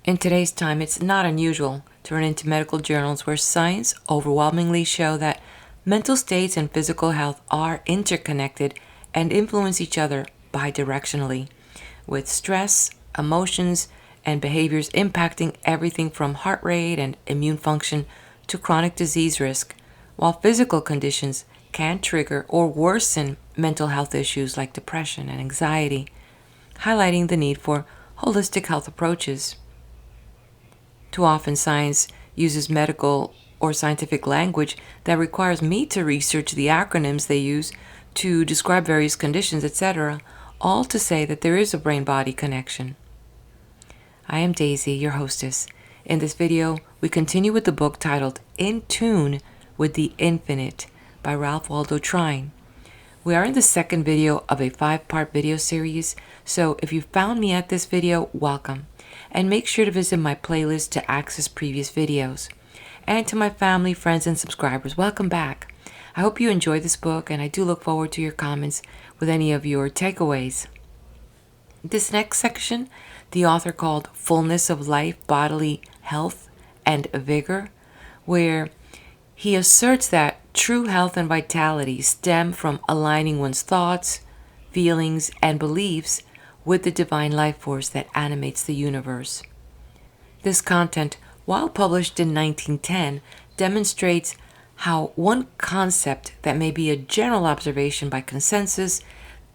In today's time, it's not unusual to run into medical journals where science overwhelmingly show that mental states and physical health are interconnected and influence each other bidirectionally, with stress, emotions, and behaviors impacting everything from heart rate and immune function to chronic disease risk, while physical conditions can trigger or worsen mental health issues like depression and anxiety, highlighting the need for holistic health approaches. Too often, science uses medical or scientific language that requires me to research the acronyms they use to describe various conditions, etc., all to say that there is a brain-body connection. I am Daisy, your hostess. In this video, we continue with the book titled In Tune with the Infinite by Ralph Waldo Trine. We are in the second video of a 5-part video series, so if you found me at this video, welcome. And make sure to visit my playlist to access previous videos. And to my family, friends, and subscribers, welcome back. I hope you enjoy this book, and I do look forward to your comments with any of your takeaways. This next section, the author called Fullness of Life, Bodily Health, and Vigor, where he asserts that true health and vitality stem from aligning one's thoughts, feelings, and beliefs with the divine life force that animates the universe. This content, while published in 1910, demonstrates how one concept that may be a general observation by consensus,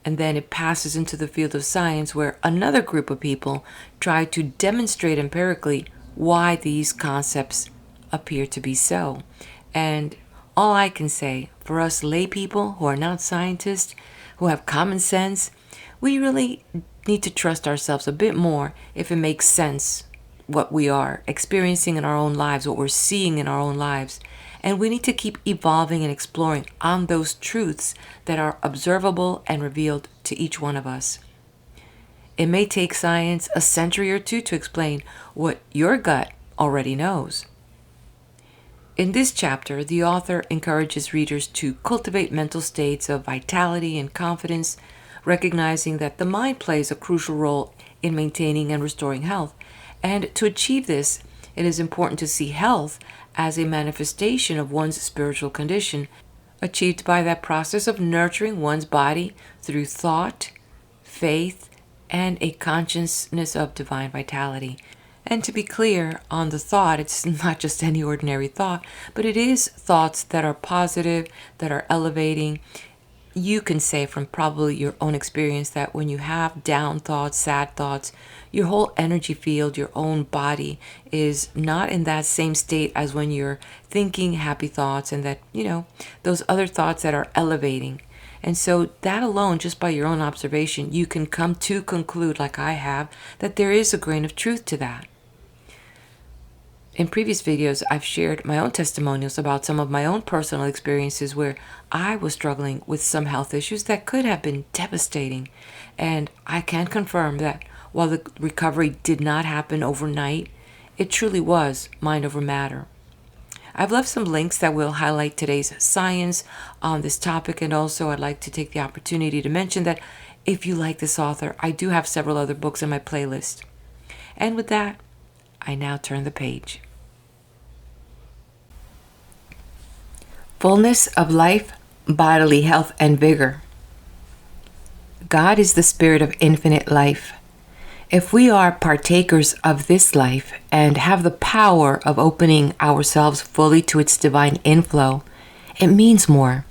and then it passes into the field of science where another group of people try to demonstrate empirically why these concepts appear to be so. And all I can say, for us lay people who are not scientists, who have common sense, we really need to trust ourselves a bit more if it makes sense what we are experiencing in our own lives, what we're seeing in our own lives. And we need to keep evolving and exploring on those truths that are observable and revealed to each one of us. It may take science a century or two to explain what your gut already knows. In this chapter, the author encourages readers to cultivate mental states of vitality and confidence, recognizing that the mind plays a crucial role in maintaining and restoring health. And to achieve this, it is important to see health as a manifestation of one's spiritual condition, achieved by that process of nurturing one's body through thought, faith, and a consciousness of divine vitality. And to be clear on the thought, it's not just any ordinary thought, but it is thoughts that are positive, that are elevating. You can say from probably your own experience that when you have down thoughts, sad thoughts, your whole energy field, your own body is not in that same state as when you're thinking happy thoughts, and that, those other thoughts that are elevating. And so that alone, just by your own observation, you can come to conclude, like I have, that there is a grain of truth to that. In previous videos, I've shared my own testimonials about some of my own personal experiences where I was struggling with some health issues that could have been devastating. And I can confirm that while the recovery did not happen overnight, it truly was mind over matter. I've left some links that will highlight today's science on this topic, and also I'd like to take the opportunity to mention that if you like this author, I do have several other books in my playlist. And with that, I now turn the page. Fullness of life, bodily health, and vigor. God is the spirit of infinite life. If we are partakers of this life and have the power of opening ourselves fully to its divine inflow, it means more,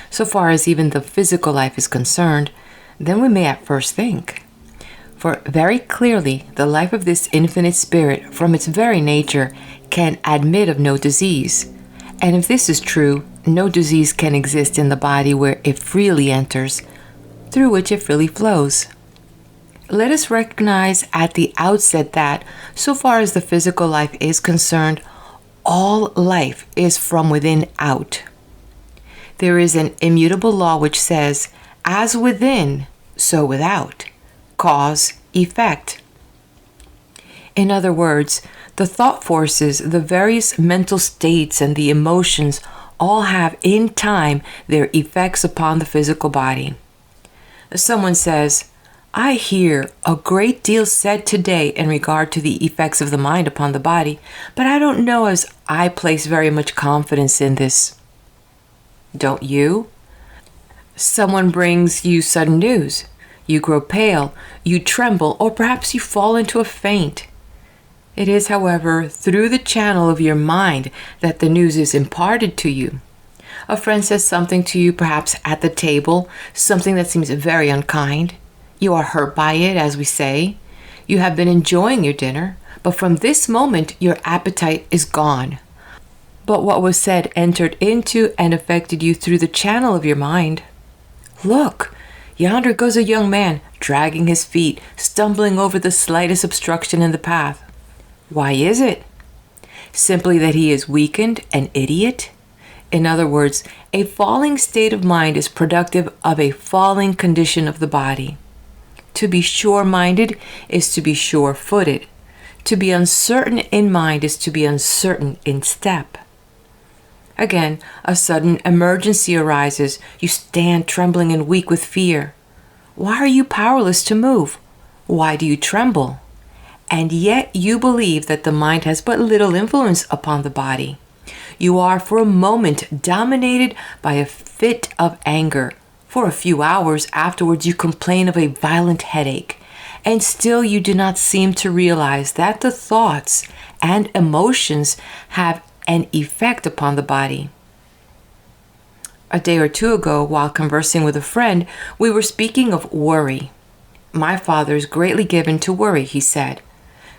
so far as even the physical life is concerned, than we may at first think. For very clearly, the life of this infinite spirit, from its very nature, can admit of no disease. And if this is true, no disease can exist in the body where it freely enters, through which it freely flows. Let us recognize at the outset that, so far as the physical life is concerned, all life is from within out. There is an immutable law which says, as within, so without, cause, effect. In other words, the thought forces, the various mental states, and the emotions all have in time their effects upon the physical body. Someone says, I hear a great deal said today in regard to the effects of the mind upon the body, but I don't know as I place very much confidence in this. Don't you? Someone brings you sudden news. You grow pale, you tremble, or perhaps you fall into a faint. It is, however, through the channel of your mind that the news is imparted to you. A friend says something to you, perhaps at the table, something that seems very unkind. You are hurt by it, as we say. You have been enjoying your dinner, but from this moment your appetite is gone. But what was said entered into and affected you through the channel of your mind. Look, yonder goes a young man, dragging his feet, stumbling over the slightest obstruction in the path. Why is it? Simply that he is weakened, an idiot? In other words, a falling state of mind is productive of a falling condition of the body. To be sure-minded is to be sure-footed. To be uncertain in mind is to be uncertain in step. Again, a sudden emergency arises. You stand trembling and weak with fear. Why are you powerless to move? Why do you tremble? And yet you believe that the mind has but little influence upon the body. You are for a moment dominated by a fit of anger. For a few hours afterwards you complain of a violent headache, and still you do not seem to realize that the thoughts and emotions have an effect upon the body. A day or two ago, while conversing with a friend, we were speaking of worry. My father is greatly given to worry, he said.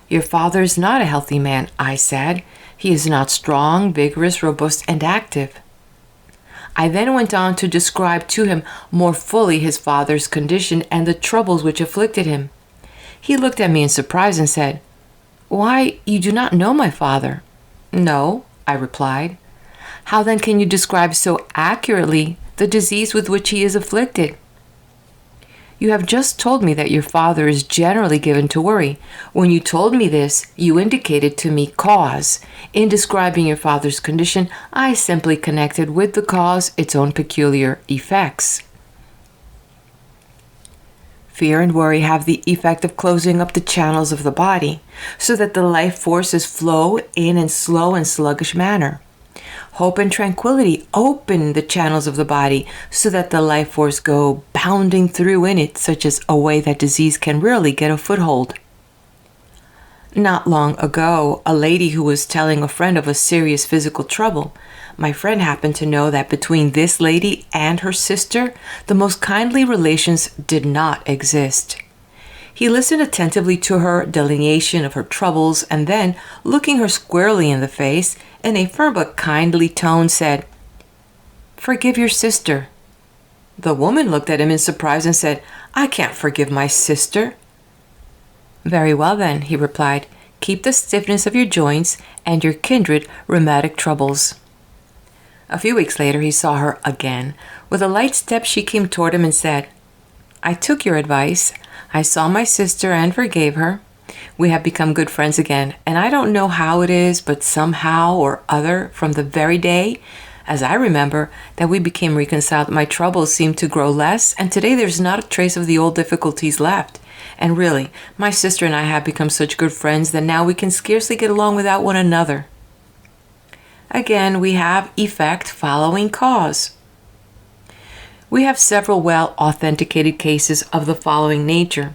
Your father is not a healthy man, I said. He is not strong, vigorous, robust, and active. I then went on to describe to him more fully his father's condition and the troubles which afflicted him. He looked at me in surprise and said, Why, you do not know my father. No, I replied. How then can you describe so accurately the disease with which he is afflicted? You have just told me that your father is generally given to worry. When you told me this, you indicated to me cause. In describing your father's condition, I simply connected with the cause its own peculiar effects. Fear and worry have the effect of closing up the channels of the body, so that the life forces flow in a slow and sluggish manner. Hope and tranquility open the channels of the body so that the life force go bounding through in it, such as a way that disease can rarely get a foothold. Not long ago, a lady who was telling a friend of a serious physical trouble, my friend happened to know that between this lady and her sister, the most kindly relations did not exist. He listened attentively to her delineation of her troubles and then, looking her squarely in the face, in a firm but kindly tone said, Forgive your sister. The woman looked at him in surprise and said, I can't forgive my sister. Very well then, he replied, keep the stiffness of your joints and your kindred rheumatic troubles. A few weeks later he saw her again. With a light step she came toward him and said, I took your advice. I saw my sister and forgave her. We have become good friends again, and I don't know how it is, but somehow or other, from the very day, as I remember, that we became reconciled, my troubles seemed to grow less, and today there's not a trace of the old difficulties left. And really, my sister and I have become such good friends that now we can scarcely get along without one another. Again, we have effect following cause. We have several well-authenticated cases of the following nature.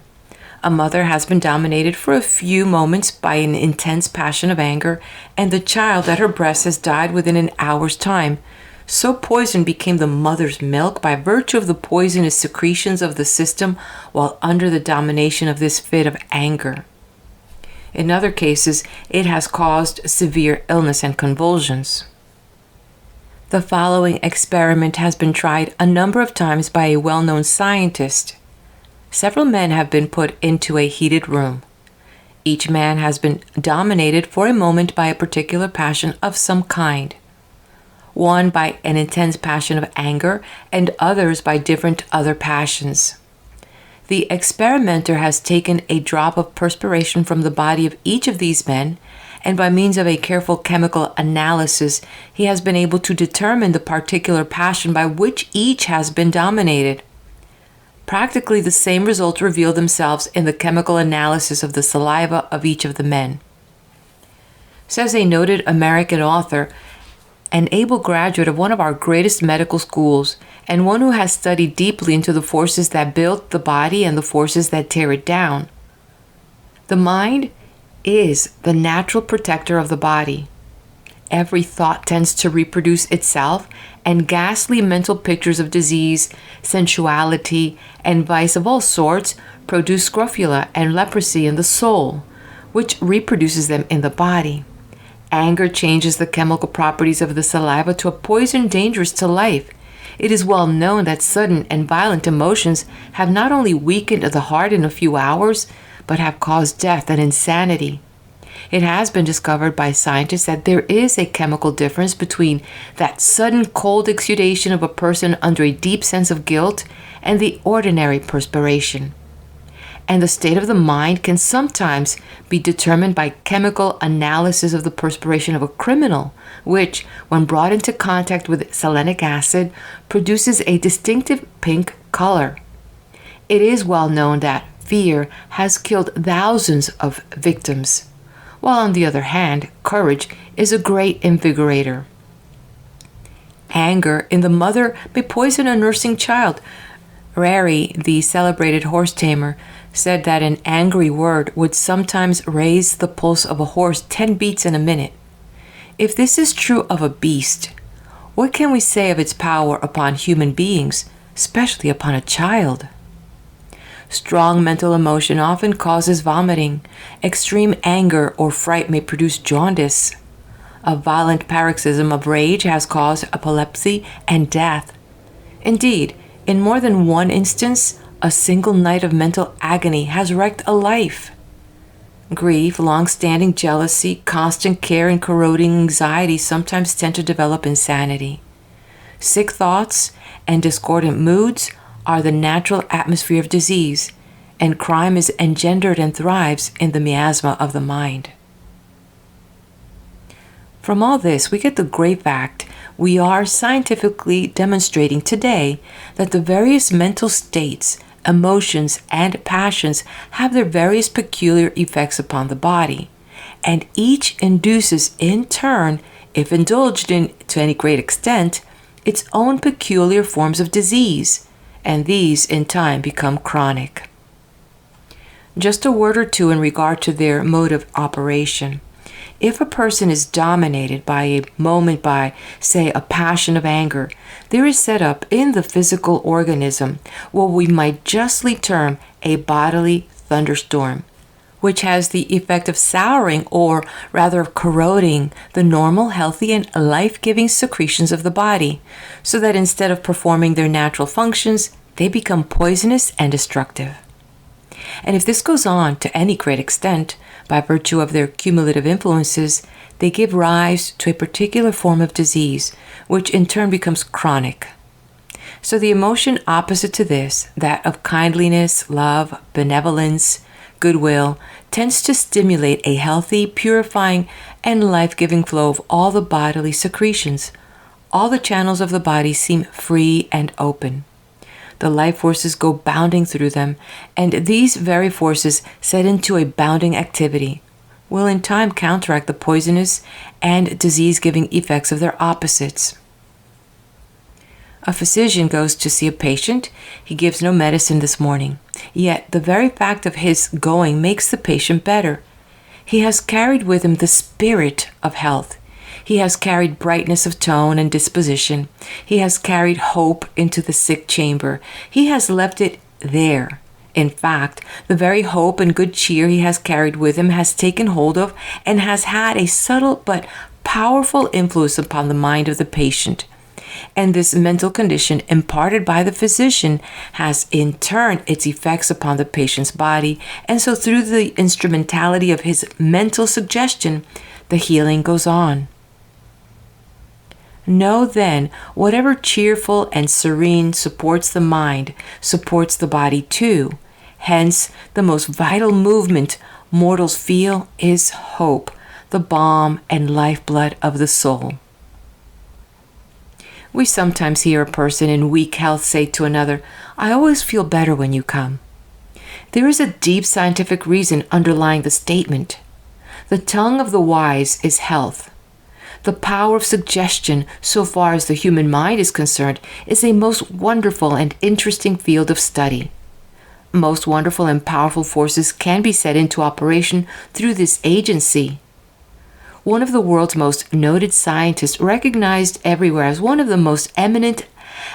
A mother has been dominated for a few moments by an intense passion of anger, and the child at her breast has died within an hour's time. So poisoned became the mother's milk by virtue of the poisonous secretions of the system while under the domination of this fit of anger. In other cases, it has caused severe illness and convulsions. The following experiment has been tried a number of times by a well-known scientist. Several men have been put into a heated room. Each man has been dominated for a moment by a particular passion of some kind. One by an intense passion of anger, and others by different other passions. The experimenter has taken a drop of perspiration from the body of each of these men, and by means of a careful chemical analysis, he has been able to determine the particular passion by which each has been dominated. Practically the same results reveal themselves in the chemical analysis of the saliva of each of the men. Says a noted American author, an able graduate of one of our greatest medical schools, and one who has studied deeply into the forces that build the body and the forces that tear it down. The mind is the natural protector of the body. Every thought tends to reproduce itself, and ghastly mental pictures of disease, sensuality, and vice of all sorts produce scrofula and leprosy in the soul, which reproduces them in the body. Anger changes the chemical properties of the saliva to a poison dangerous to life. It is well known that sudden and violent emotions have not only weakened the heart in a few hours, but have caused death and insanity. It has been discovered by scientists that there is a chemical difference between that sudden cold exudation of a person under a deep sense of guilt and the ordinary perspiration. And the state of the mind can sometimes be determined by chemical analysis of the perspiration of a criminal, which, when brought into contact with selenic acid, produces a distinctive pink color. It is well known that fear has killed thousands of victims, while on the other hand, courage is a great invigorator. Anger in the mother may poison a nursing child. Rari, the celebrated horse tamer, said that an angry word would sometimes raise the pulse of a horse 10 beats in a minute. If this is true of a beast, what can we say of its power upon human beings, especially upon a child? Strong mental emotion often causes vomiting. Extreme anger or fright may produce jaundice. A violent paroxysm of rage has caused epilepsy and death. Indeed, in more than one instance, a single night of mental agony has wrecked a life. Grief, long-standing jealousy, constant care, and corroding anxiety sometimes tend to develop insanity. Sick thoughts and discordant moods are the natural atmosphere of disease, and crime is engendered and thrives in the miasma of the mind. From all this, we get the great fact we are scientifically demonstrating today that the various mental states, emotions, and passions have their various peculiar effects upon the body, and each induces in turn, if indulged in to any great extent, its own peculiar forms of disease, and these in time become chronic. Just a word or two in regard to their mode of operation. If a person is dominated by a moment by, say, a passion of anger, there is set up in the physical organism what we might justly term a bodily thunderstorm, which has the effect of souring or rather of corroding the normal, healthy, and life-giving secretions of the body, so that instead of performing their natural functions, they become poisonous and destructive. And if this goes on to any great extent, by virtue of their cumulative influences, they give rise to a particular form of disease, which in turn becomes chronic. So the emotion opposite to this, that of kindliness, love, benevolence, goodwill, tends to stimulate a healthy, purifying, and life-giving flow of all the bodily secretions. All the channels of the body seem free and open. The life forces go bounding through them, and these very forces set into a bounding activity will in time counteract the poisonous and disease-giving effects of their opposites. A physician goes to see a patient. He gives no medicine this morning, yet the very fact of his going makes the patient better. He has carried with him the spirit of health. He has carried brightness of tone and disposition. He has carried hope into the sick chamber. He has left it there. In fact, the very hope and good cheer he has carried with him has taken hold of and has had a subtle but powerful influence upon the mind of the patient. And this mental condition imparted by the physician has in turn its effects upon the patient's body, and so through the instrumentality of his mental suggestion, the healing goes on. Know then, whatever cheerful and serene supports the mind, supports the body too. Hence, the most vital movement mortals feel is hope, the balm and lifeblood of the soul. We sometimes hear a person in weak health say to another, I always feel better when you come. There is a deep scientific reason underlying the statement. The tongue of the wise is health. The power of suggestion, so far as the human mind is concerned, is a most wonderful and interesting field of study. Most wonderful and powerful forces can be set into operation through this agency. One of the world's most noted scientists, recognized everywhere as one of the most eminent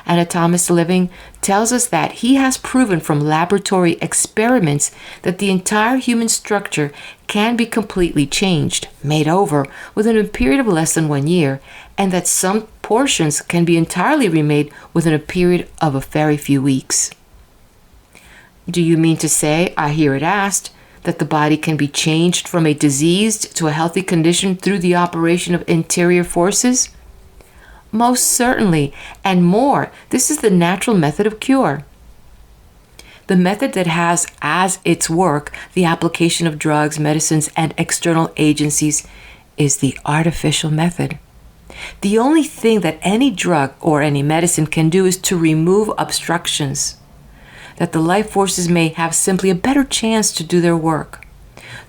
anatomists living, tells us that he has proven from laboratory experiments that the entire human structure can be completely changed, made over, within a period of less than 1 year, and that some portions can be entirely remade within a period of a very few weeks. Do you mean to say, I hear it asked, that the body can be changed from a diseased to a healthy condition through the operation of interior forces? Most certainly, and more. This is the natural method of cure. The method that has as its work the application of drugs, medicines, and external agencies is the artificial method. The only thing that any drug or any medicine can do is to remove obstructions, that the life forces may have simply a better chance to do their work.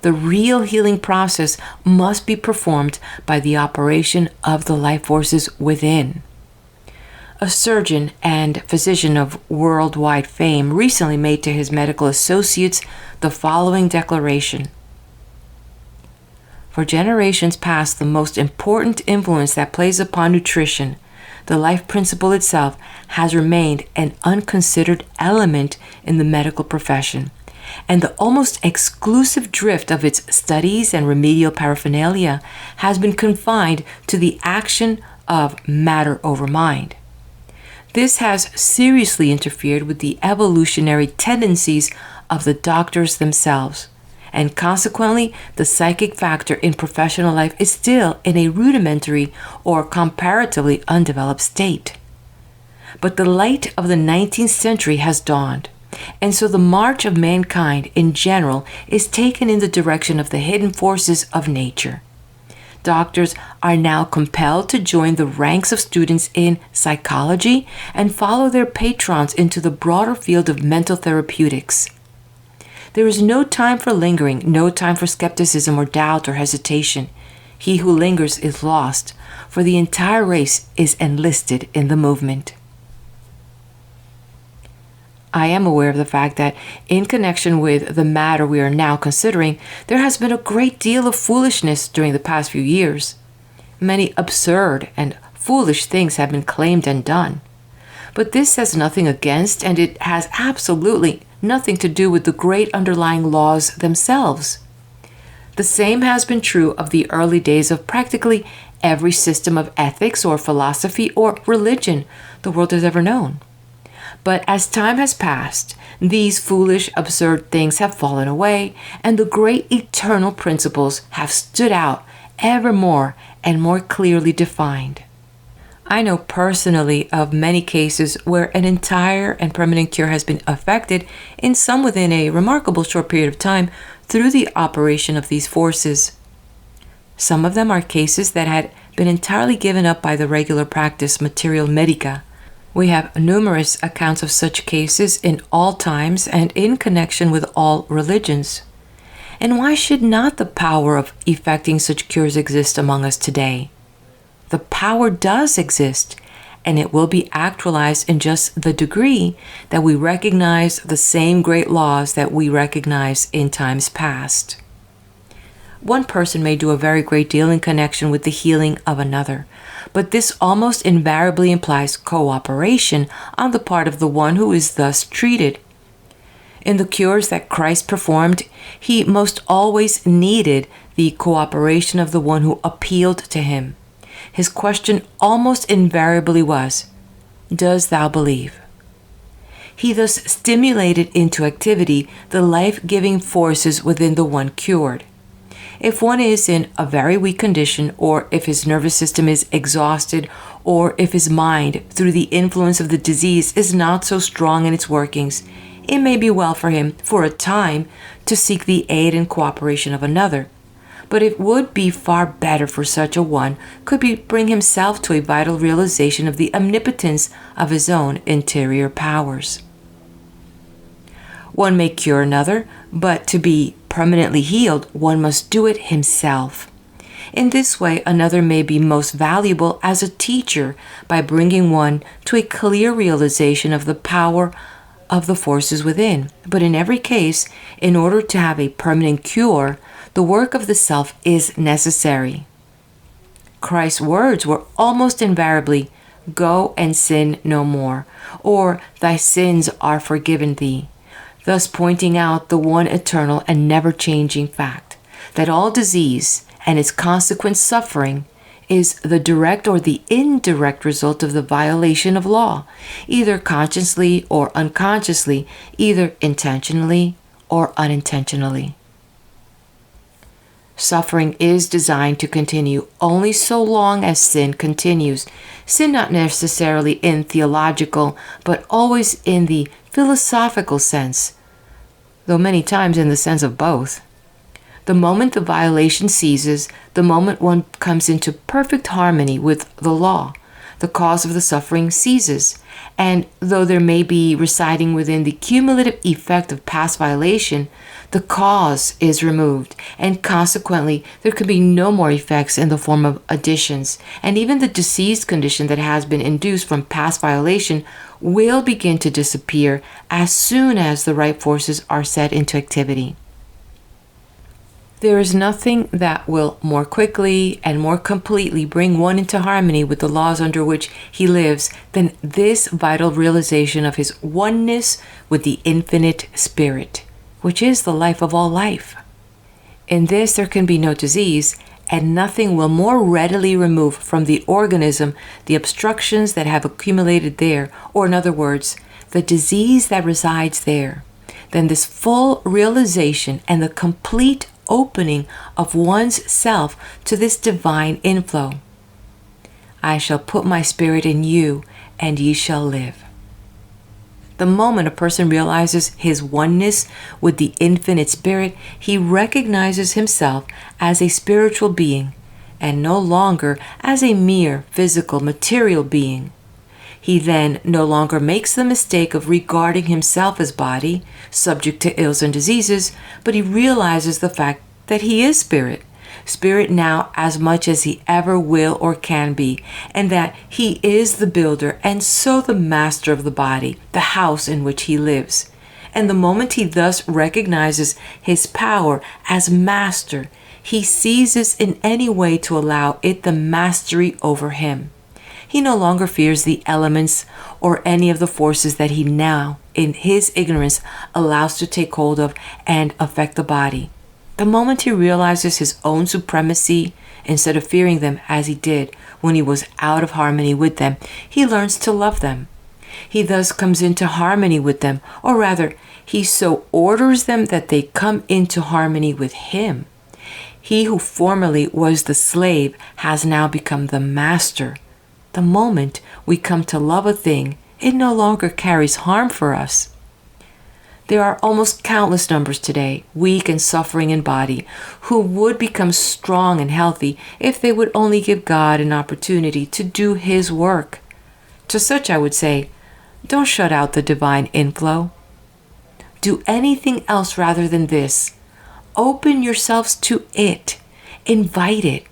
The real healing process must be performed by the operation of the life forces within. A surgeon and physician of worldwide fame recently made to his medical associates the following declaration. For generations past, the most important influence that plays upon nutrition, the life principle itself, has remained an unconsidered element in the medical profession, and the almost exclusive drift of its studies and remedial paraphernalia has been confined to the action of matter over mind. This has seriously interfered with the evolutionary tendencies of the doctors themselves, and consequently, the psychic factor in professional life is still in a rudimentary or comparatively undeveloped state. But the light of the 19th century has dawned, and so the march of mankind in general is taken in the direction of the hidden forces of nature. Doctors are now compelled to join the ranks of students in psychology and follow their patrons into the broader field of mental therapeutics. There is no time for lingering, no time for skepticism or doubt or hesitation. He who lingers is lost, for the entire race is enlisted in the movement. I am aware of the fact that in connection with the matter we are now considering, there has been a great deal of foolishness during the past few years. Many absurd and foolish things have been claimed and done. But this says nothing against, and it has absolutely nothing to do with the great underlying laws themselves. The same has been true of the early days of practically every system of ethics or philosophy or religion the world has ever known. But as time has passed, these foolish, absurd things have fallen away, and the great eternal principles have stood out ever more and more clearly defined. I know personally of many cases where an entire and permanent cure has been effected, in some within a remarkable short period of time, through the operation of these forces. Some of them are cases that had been entirely given up by the regular practice materia medica. We have numerous accounts of such cases in all times and in connection with all religions. And why should not the power of effecting such cures exist among us today? The power does exist, and it will be actualized in just the degree that we recognize the same great laws that we recognize in times past. One person may do a very great deal in connection with the healing of another, but this almost invariably implies cooperation on the part of the one who is thus treated. In the cures that Christ performed, he most always needed the cooperation of the one who appealed to him. His question almost invariably was, "Does thou believe?" He thus stimulated into activity the life-giving forces within the one cured. If one is in a very weak condition, or if his nervous system is exhausted, or if his mind, through the influence of the disease, is not so strong in its workings, it may be well for him, for a time, to seek the aid and cooperation of another. But it would be far better for such a one could bring himself to a vital realization of the omnipotence of his own interior powers. One may cure another, but to be permanently healed, one must do it himself. In this way, another may be most valuable as a teacher by bringing one to a clear realization of the power of the forces within. But in every case, in order to have a permanent cure, the work of the self is necessary. Christ's words were almost invariably, "Go and sin no more," or "Thy sins are forgiven thee," thus pointing out the one eternal and never-changing fact that all disease and its consequent suffering is the direct or the indirect result of the violation of law, either consciously or unconsciously, either intentionally or unintentionally. Suffering is designed to continue only so long as sin continues. Sin not necessarily in theological, but always in the philosophical sense, though many times in the sense of both. The moment the violation ceases, the moment one comes into perfect harmony with the law, the cause of the suffering ceases. And though there may be residing within the cumulative effect of past violation, the cause is removed, and consequently there can be no more effects in the form of additions, and even the diseased condition that has been induced from past violation will begin to disappear as soon as the right forces are set into activity. There is nothing that will more quickly and more completely bring one into harmony with the laws under which he lives than this vital realization of his oneness with the infinite spirit, which is the life of all life. In this there can be no disease, and nothing will more readily remove from the organism the obstructions that have accumulated there, or in other words, the disease that resides there, than this full realization and the complete opening of one's self to this divine inflow. "I shall put my spirit in you, and ye shall live." The moment a person realizes his oneness with the infinite spirit, he recognizes himself as a spiritual being and no longer as a mere physical material being. He then no longer makes the mistake of regarding himself as body, subject to ills and diseases, but he realizes the fact that he is spirit, spirit now as much as he ever will or can be, and that he is the builder and so the master of the body, the house in which he lives. And the moment he thus recognizes his power as master, he ceases in any way to allow it the mastery over him. He no longer fears the elements or any of the forces that he now, in his ignorance, allows to take hold of and affect the body. The moment he realizes his own supremacy, instead of fearing them as he did when he was out of harmony with them, he learns to love them. He thus comes into harmony with them, or rather, he so orders them that they come into harmony with him. He who formerly was the slave has now become the master. The moment we come to love a thing, it no longer carries harm for us. There are almost countless numbers today, weak and suffering in body, who would become strong and healthy if they would only give God an opportunity to do his work. To such I would say, don't shut out the divine inflow. Do anything else rather than this. Open yourselves to it. Invite it.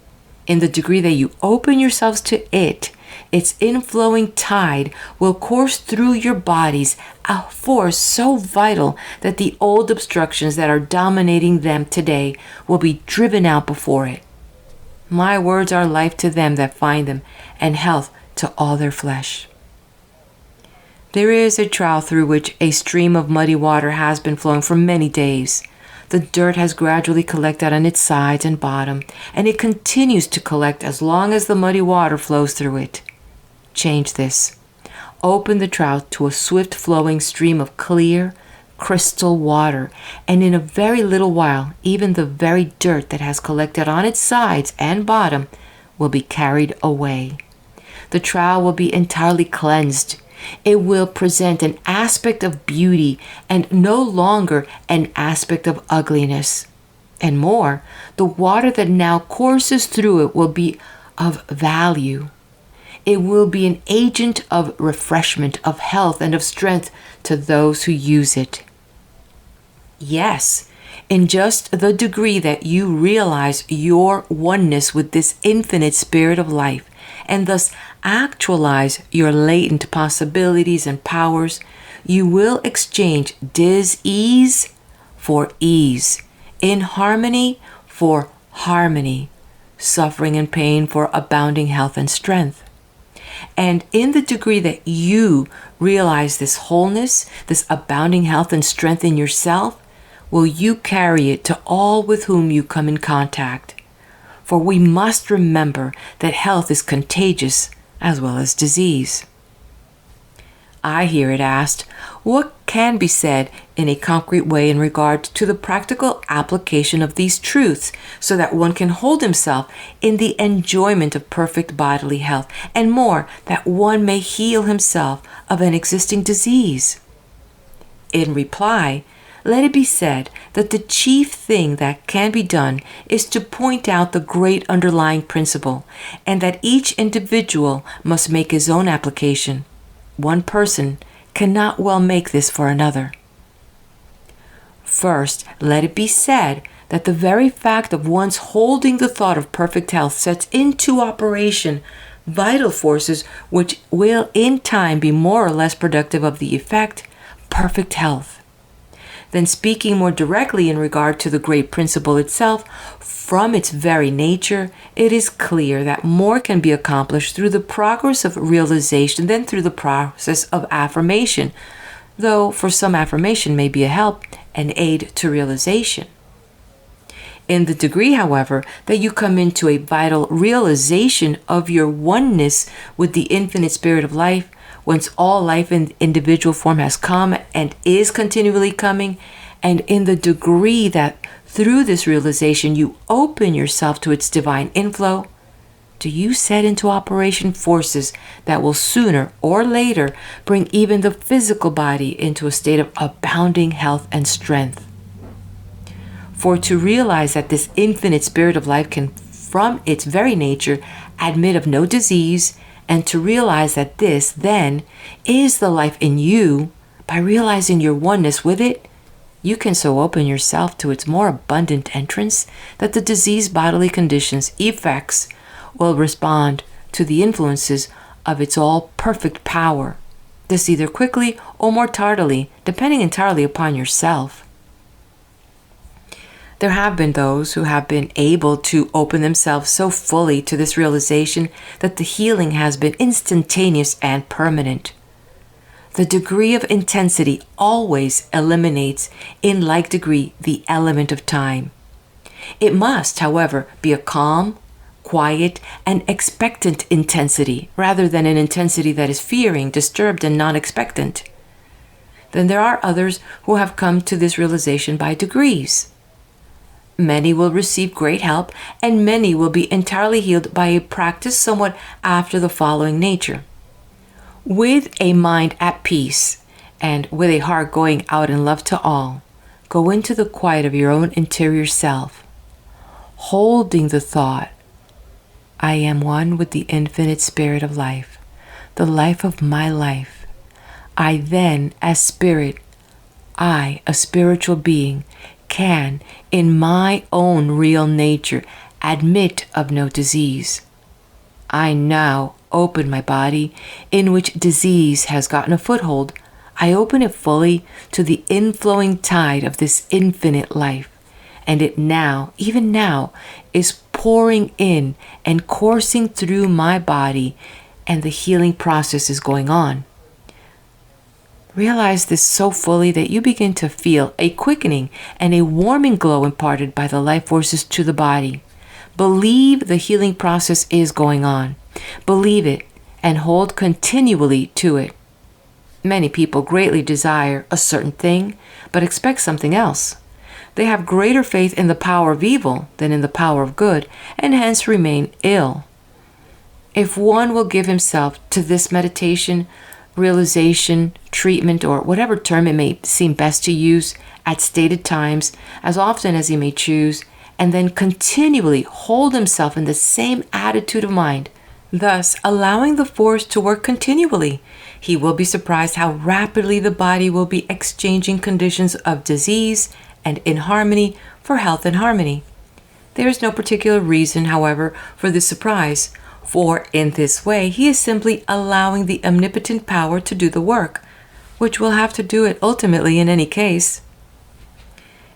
In the degree that you open yourselves to it, its inflowing tide will course through your bodies, a force so vital that the old obstructions that are dominating them today will be driven out before it. My words are life to them that find them, and health to all their flesh. There is a trough through which a stream of muddy water has been flowing for many days. The dirt has gradually collected on its sides and bottom, and it continues to collect as long as the muddy water flows through it. Change this. Open the trough to a swift-flowing stream of clear, crystal water, and in a very little while, even the very dirt that has collected on its sides and bottom will be carried away. The trough will be entirely cleansed. It will present an aspect of beauty and no longer an aspect of ugliness. And more, the water that now courses through it will be of value. It will be an agent of refreshment, of health, and of strength to those who use it. Yes, in just the degree that you realize your oneness with this infinite spirit of life, and thus actualize your latent possibilities and powers, you will exchange dis-ease for ease, inharmony for harmony, suffering and pain for abounding health and strength. And in the degree that you realize this wholeness, this abounding health and strength in yourself, will you carry it to all with whom you come in contact. For we must remember that health is contagious as well as disease. I hear it asked, what can be said in a concrete way in regard to the practical application of these truths so that one can hold himself in the enjoyment of perfect bodily health, and more, that one may heal himself of an existing disease? In reply, let it be said that the chief thing that can be done is to point out the great underlying principle, and that each individual must make his own application. One person cannot well make this for another. First, let it be said that the very fact of one's holding the thought of perfect health sets into operation vital forces which will in time be more or less productive of the effect, perfect health. Then, speaking more directly in regard to the great principle itself, from its very nature, it is clear that more can be accomplished through the progress of realization than through the process of affirmation, though for some affirmation may be a help and aid to realization. In the degree, however, that you come into a vital realization of your oneness with the infinite spirit of life, whence all life in individual form has come and is continually coming, and in the degree that through this realization you open yourself to its divine inflow, do you set into operation forces that will sooner or later bring even the physical body into a state of abounding health and strength. For to realize that this infinite spirit of life can, from its very nature, admit of no disease, and to realize that this, then, is the life in you, by realizing your oneness with it, you can so open yourself to its more abundant entrance that the diseased bodily conditions, effects, will respond to the influences of its all-perfect power, this either quickly or more tardily, depending entirely upon yourself. There have been those who have been able to open themselves so fully to this realization that the healing has been instantaneous and permanent. The degree of intensity always eliminates in like degree the element of time. It must, however, be a calm, quiet, and expectant intensity rather than an intensity that is fearing, disturbed, and non-expectant. Then there are others who have come to this realization by degrees. Many will receive great help, and many will be entirely healed by a practice somewhat after the following nature. With a mind at peace, and with a heart going out in love to all, go into the quiet of your own interior self, holding the thought, I am one with the infinite spirit of life, the life of my life. I then, as spirit, I, a spiritual being, can, in my own real nature, admit of no disease. I now open my body, in which disease has gotten a foothold. I open it fully to the inflowing tide of this infinite life, and it now, even now, is pouring in and coursing through my body, and the healing process is going on. Realize this so fully that you begin to feel a quickening and a warming glow imparted by the life forces to the body. Believe the healing process is going on. Believe it and hold continually to it. Many people greatly desire a certain thing, but expect something else. They have greater faith in the power of evil than in the power of good, and hence remain ill. If one will give himself to this meditation, realization, treatment, or whatever term it may seem best to use at stated times, as often as he may choose, and then continually hold himself in the same attitude of mind, thus allowing the force to work continually, he will be surprised how rapidly the body will be exchanging conditions of disease and in harmony for health and harmony. There is no particular reason, however, for this surprise, for in this way he is simply allowing the omnipotent power to do the work, which will have to do it ultimately in any case.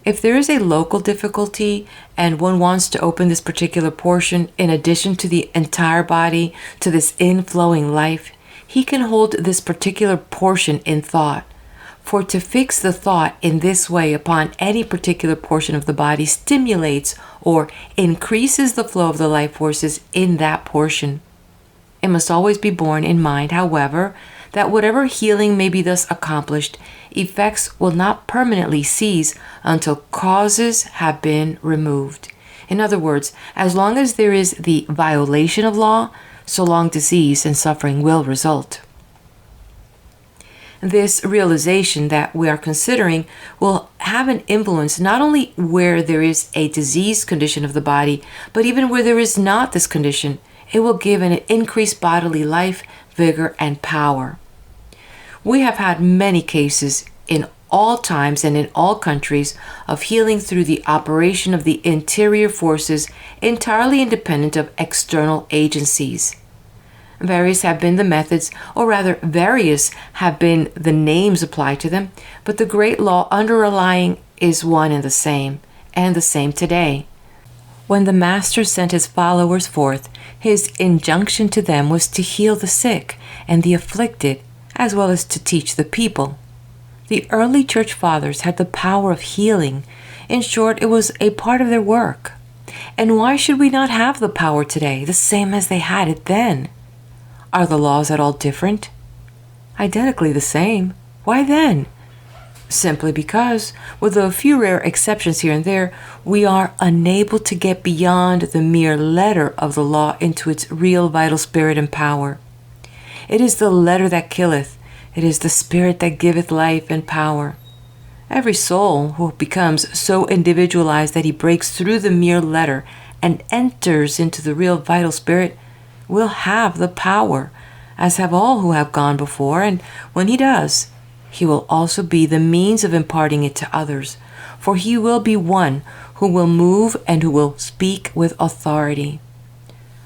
If there is a local difficulty and one wants to open this particular portion in addition to the entire body to this inflowing life, he can hold this particular portion in thought. For to fix the thought in this way upon any particular portion of the body stimulates or increases the flow of the life forces in that portion. It must always be borne in mind, however, that whatever healing may be thus accomplished, effects will not permanently cease until causes have been removed. In other words, as long as there is the violation of law, so long disease and suffering will result. This realization that we are considering will have an influence not only where there is a diseased condition of the body, but even where there is not this condition. It will give an increased bodily life, vigor, and power. We have had many cases in all times and in all countries of healing through the operation of the interior forces entirely independent of external agencies. Various have been the methods, or rather various have been the names applied to them, but the great law underlying is one and the same today. When the Master sent his followers forth, his injunction to them was to heal the sick and the afflicted, as well as to teach the people. The early church fathers had the power of healing. In short, it was a part of their work. And why should we not have the power today, the same as they had it then? Are the laws at all different? Identically the same. Why then? Simply because, with a few rare exceptions here and there, we are unable to get beyond the mere letter of the law into its real vital spirit and power. It is the letter that killeth. It is the spirit that giveth life and power. Every soul who becomes so individualized that he breaks through the mere letter and enters into the real vital spirit will have the power, as have all who have gone before, and when he does, he will also be the means of imparting it to others, for he will be one who will move and who will speak with authority.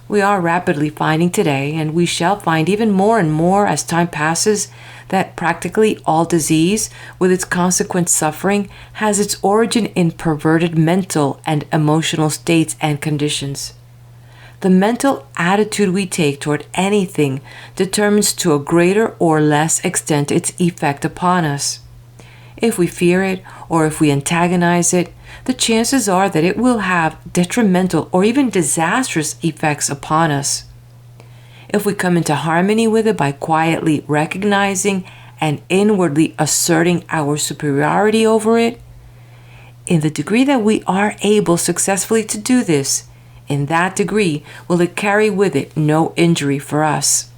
We are rapidly finding today, and we shall find even more and more as time passes, that practically all disease, with its consequent suffering, has its origin in perverted mental and emotional states and conditions. The mental attitude we take toward anything determines to a greater or less extent its effect upon us. If we fear it or if we antagonize it, the chances are that it will have detrimental or even disastrous effects upon us. If we come into harmony with it by quietly recognizing and inwardly asserting our superiority over it, in the degree that we are able successfully to do this, in that degree will it carry with it no injury for us.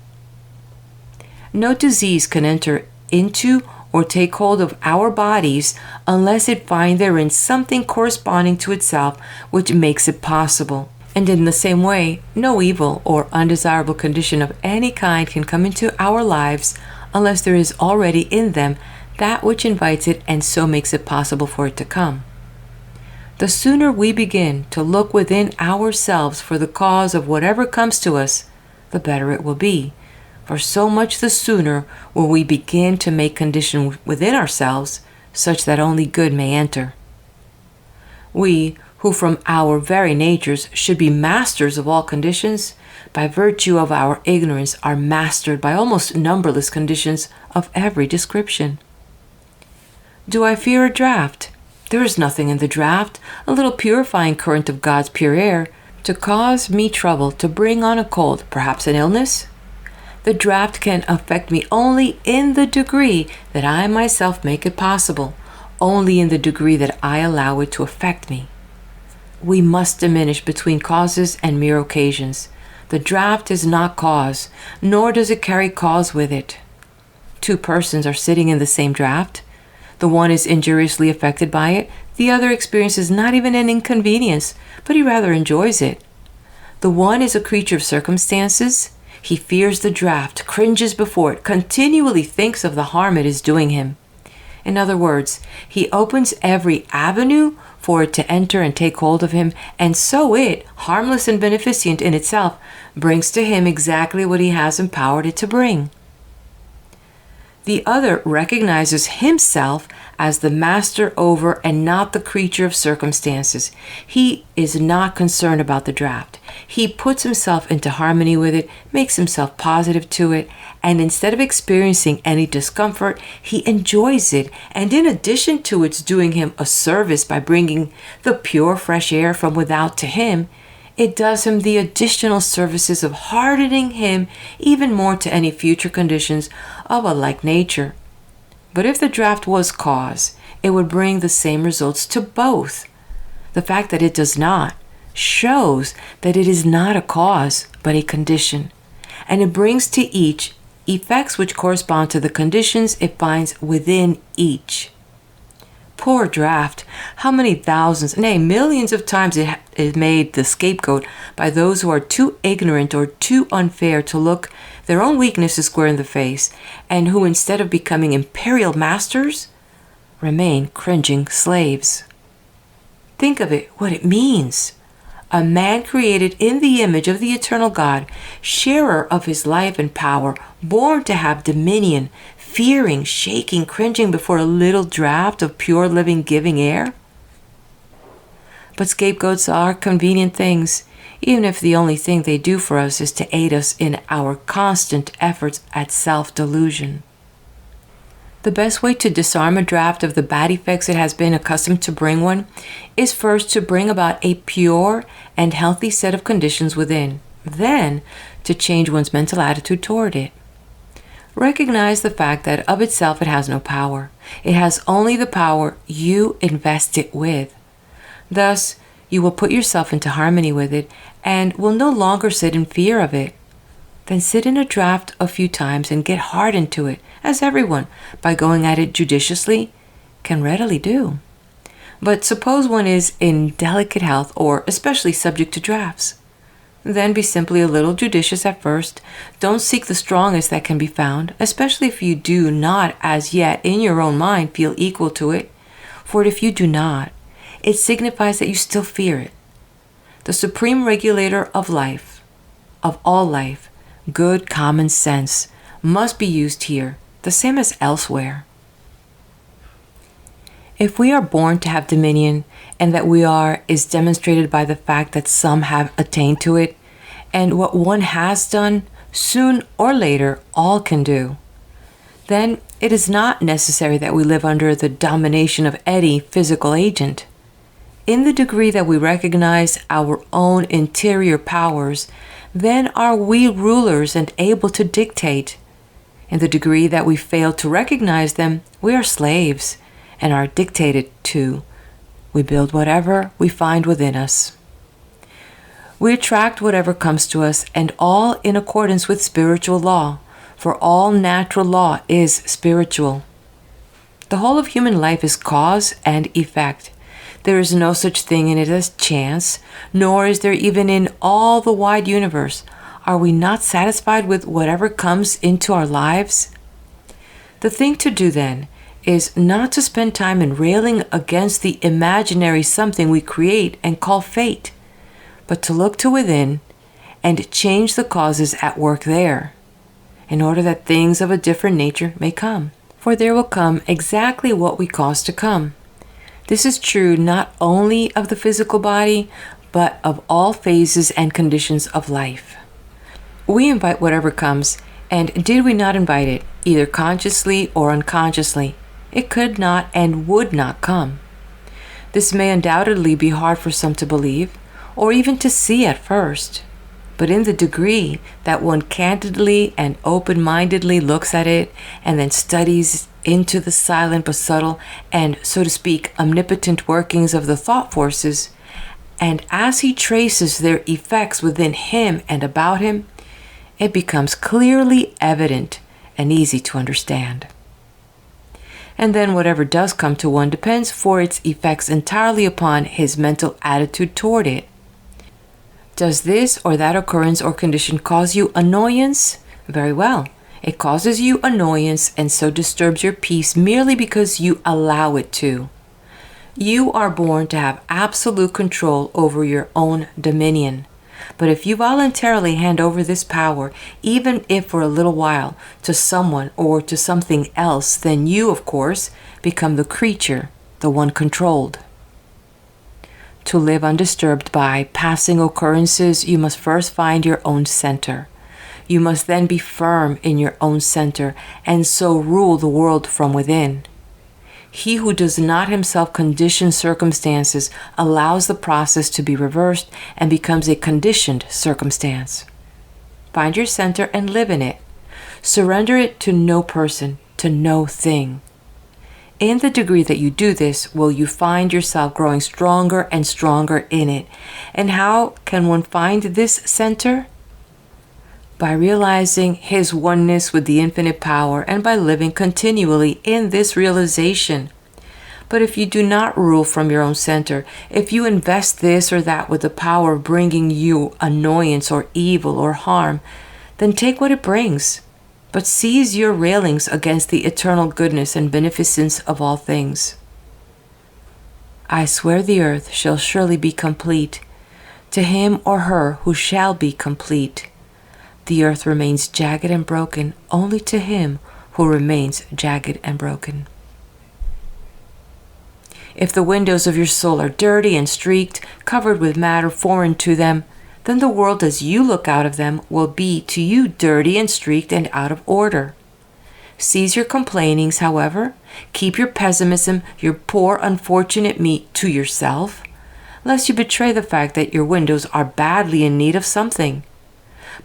No disease can enter into or take hold of our bodies unless it find therein something corresponding to itself which makes it possible. And in the same way, no evil or undesirable condition of any kind can come into our lives unless there is already in them that which invites it and so makes it possible for it to come. The sooner we begin to look within ourselves for the cause of whatever comes to us, the better it will be. For so much the sooner will we begin to make condition within ourselves such that only good may enter. We, who from our very natures should be masters of all conditions, by virtue of our ignorance are mastered by almost numberless conditions of every description. Do I fear a draught? There is nothing in the draught, a little purifying current of God's pure air, to cause me trouble, to bring on a cold, perhaps an illness. The draught can affect me only in the degree that I myself make it possible, only in the degree that I allow it to affect me. We must diminish between causes and mere occasions. The draught is not cause, nor does it carry cause with it. Two persons are sitting in the same draught. The one is injuriously affected by it, the other experiences not even an inconvenience, but he rather enjoys it. The one is a creature of circumstances. He fears the draught, cringes before it, continually thinks of the harm it is doing him. In other words, he opens every avenue for it to enter and take hold of him, and so it, harmless and beneficent in itself, brings to him exactly what he has empowered it to bring. The other recognizes himself as the master over and not the creature of circumstances. He is not concerned about the draft. He puts himself into harmony with it, makes himself positive to it, and instead of experiencing any discomfort, he enjoys it. And in addition to its doing him a service by bringing the pure, fresh air from without to him, it does him the additional services of hardening him even more to any future conditions of a like nature. But if the draft was cause, it would bring the same results to both. The fact that it does not shows that it is not a cause, but a condition, and it brings to each effects which correspond to the conditions it finds within each. Poor draft! How many thousands, nay, millions of times it is made the scapegoat by those who are too ignorant or too unfair to look their own weaknesses square in the face, and who, instead of becoming imperial masters, remain cringing slaves. Think of it, what it means. A man created in the image of the eternal God, sharer of his life and power, born to have dominion, fearing, shaking, cringing before a little draught of pure living giving air? But scapegoats are convenient things, even if the only thing they do for us is to aid us in our constant efforts at self-delusion. The best way to disarm a draft of the bad effects it has been accustomed to bring one is first to bring about a pure and healthy set of conditions within, then to change one's mental attitude toward it. Recognize the fact that of itself it has no power. It has only the power you invest it with. Thus, you will put yourself into harmony with it and will no longer sit in fear of it. Then sit in a draft a few times and get hardened to it, as everyone, by going at it judiciously, can readily do. But suppose one is in delicate health or especially subject to drafts. Then be simply a little judicious at first. Don't seek the strongest that can be found, especially if you do not as yet in your own mind feel equal to it. For if you do not, it signifies that you still fear it. The supreme regulator of life, of all life, good common sense, must be used here, the same as elsewhere. If we are born to have dominion, and that we are is demonstrated by the fact that some have attained to it, and what one has done, soon or later all can do, then it is not necessary that we live under the domination of any physical agent. In the degree that we recognize our own interior powers, then are we rulers and able to dictate. In the degree that we fail to recognize them, we are slaves and are dictated to. We build whatever we find within us. We attract whatever comes to us, and all in accordance with spiritual law, for all natural law is spiritual. The whole of human life is cause and effect. There is no such thing in it as chance, nor is there even in all the wide universe. Are we not satisfied with whatever comes into our lives? The thing to do then is not to spend time in railing against the imaginary something we create and call fate, but to look to within and change the causes at work there, in order that things of a different nature may come. For there will come exactly what we cause to come. This is true not only of the physical body, but of all phases and conditions of life. We invite whatever comes, and did we not invite it, either consciously or unconsciously, it could not and would not come. This may undoubtedly be hard for some to believe, or even to see at first, but in the degree that one candidly and open-mindedly looks at it, and then studies into the silent but subtle and, so to speak, omnipotent workings of the thought forces, and as he traces their effects within him and about him, it becomes clearly evident and easy to understand. And then whatever does come to one depends for its effects entirely upon his mental attitude toward it. Does this or that occurrence or condition cause you annoyance? Very well. It causes you annoyance and so disturbs your peace merely because you allow it to. You are born to have absolute control over your own dominion. But if you voluntarily hand over this power, even if for a little while, to someone or to something else, then you, of course, become the creature, the one controlled. To live undisturbed by passing occurrences, you must first find your own center. You must then be firm in your own center and so rule the world from within. He who does not himself condition circumstances allows the process to be reversed and becomes a conditioned circumstance. Find your center and live in it. Surrender it to no person, to no thing. In the degree that you do this, will you find yourself growing stronger and stronger in it. And how can one find this center? By realizing his oneness with the infinite power and by living continually in this realization. But if you do not rule from your own center, if you invest this or that with the power of bringing you annoyance or evil or harm, then take what it brings. But seize your railings against the eternal goodness and beneficence of all things. I swear the earth shall surely be complete, to him or her who shall be complete. The earth remains jagged and broken only to him who remains jagged and broken. If the windows of your soul are dirty and streaked, covered with matter foreign to them, then the world as you look out of them will be to you dirty and streaked and out of order. Seize your complainings, however. Keep your pessimism, your poor unfortunate me, to yourself, lest you betray the fact that your windows are badly in need of something.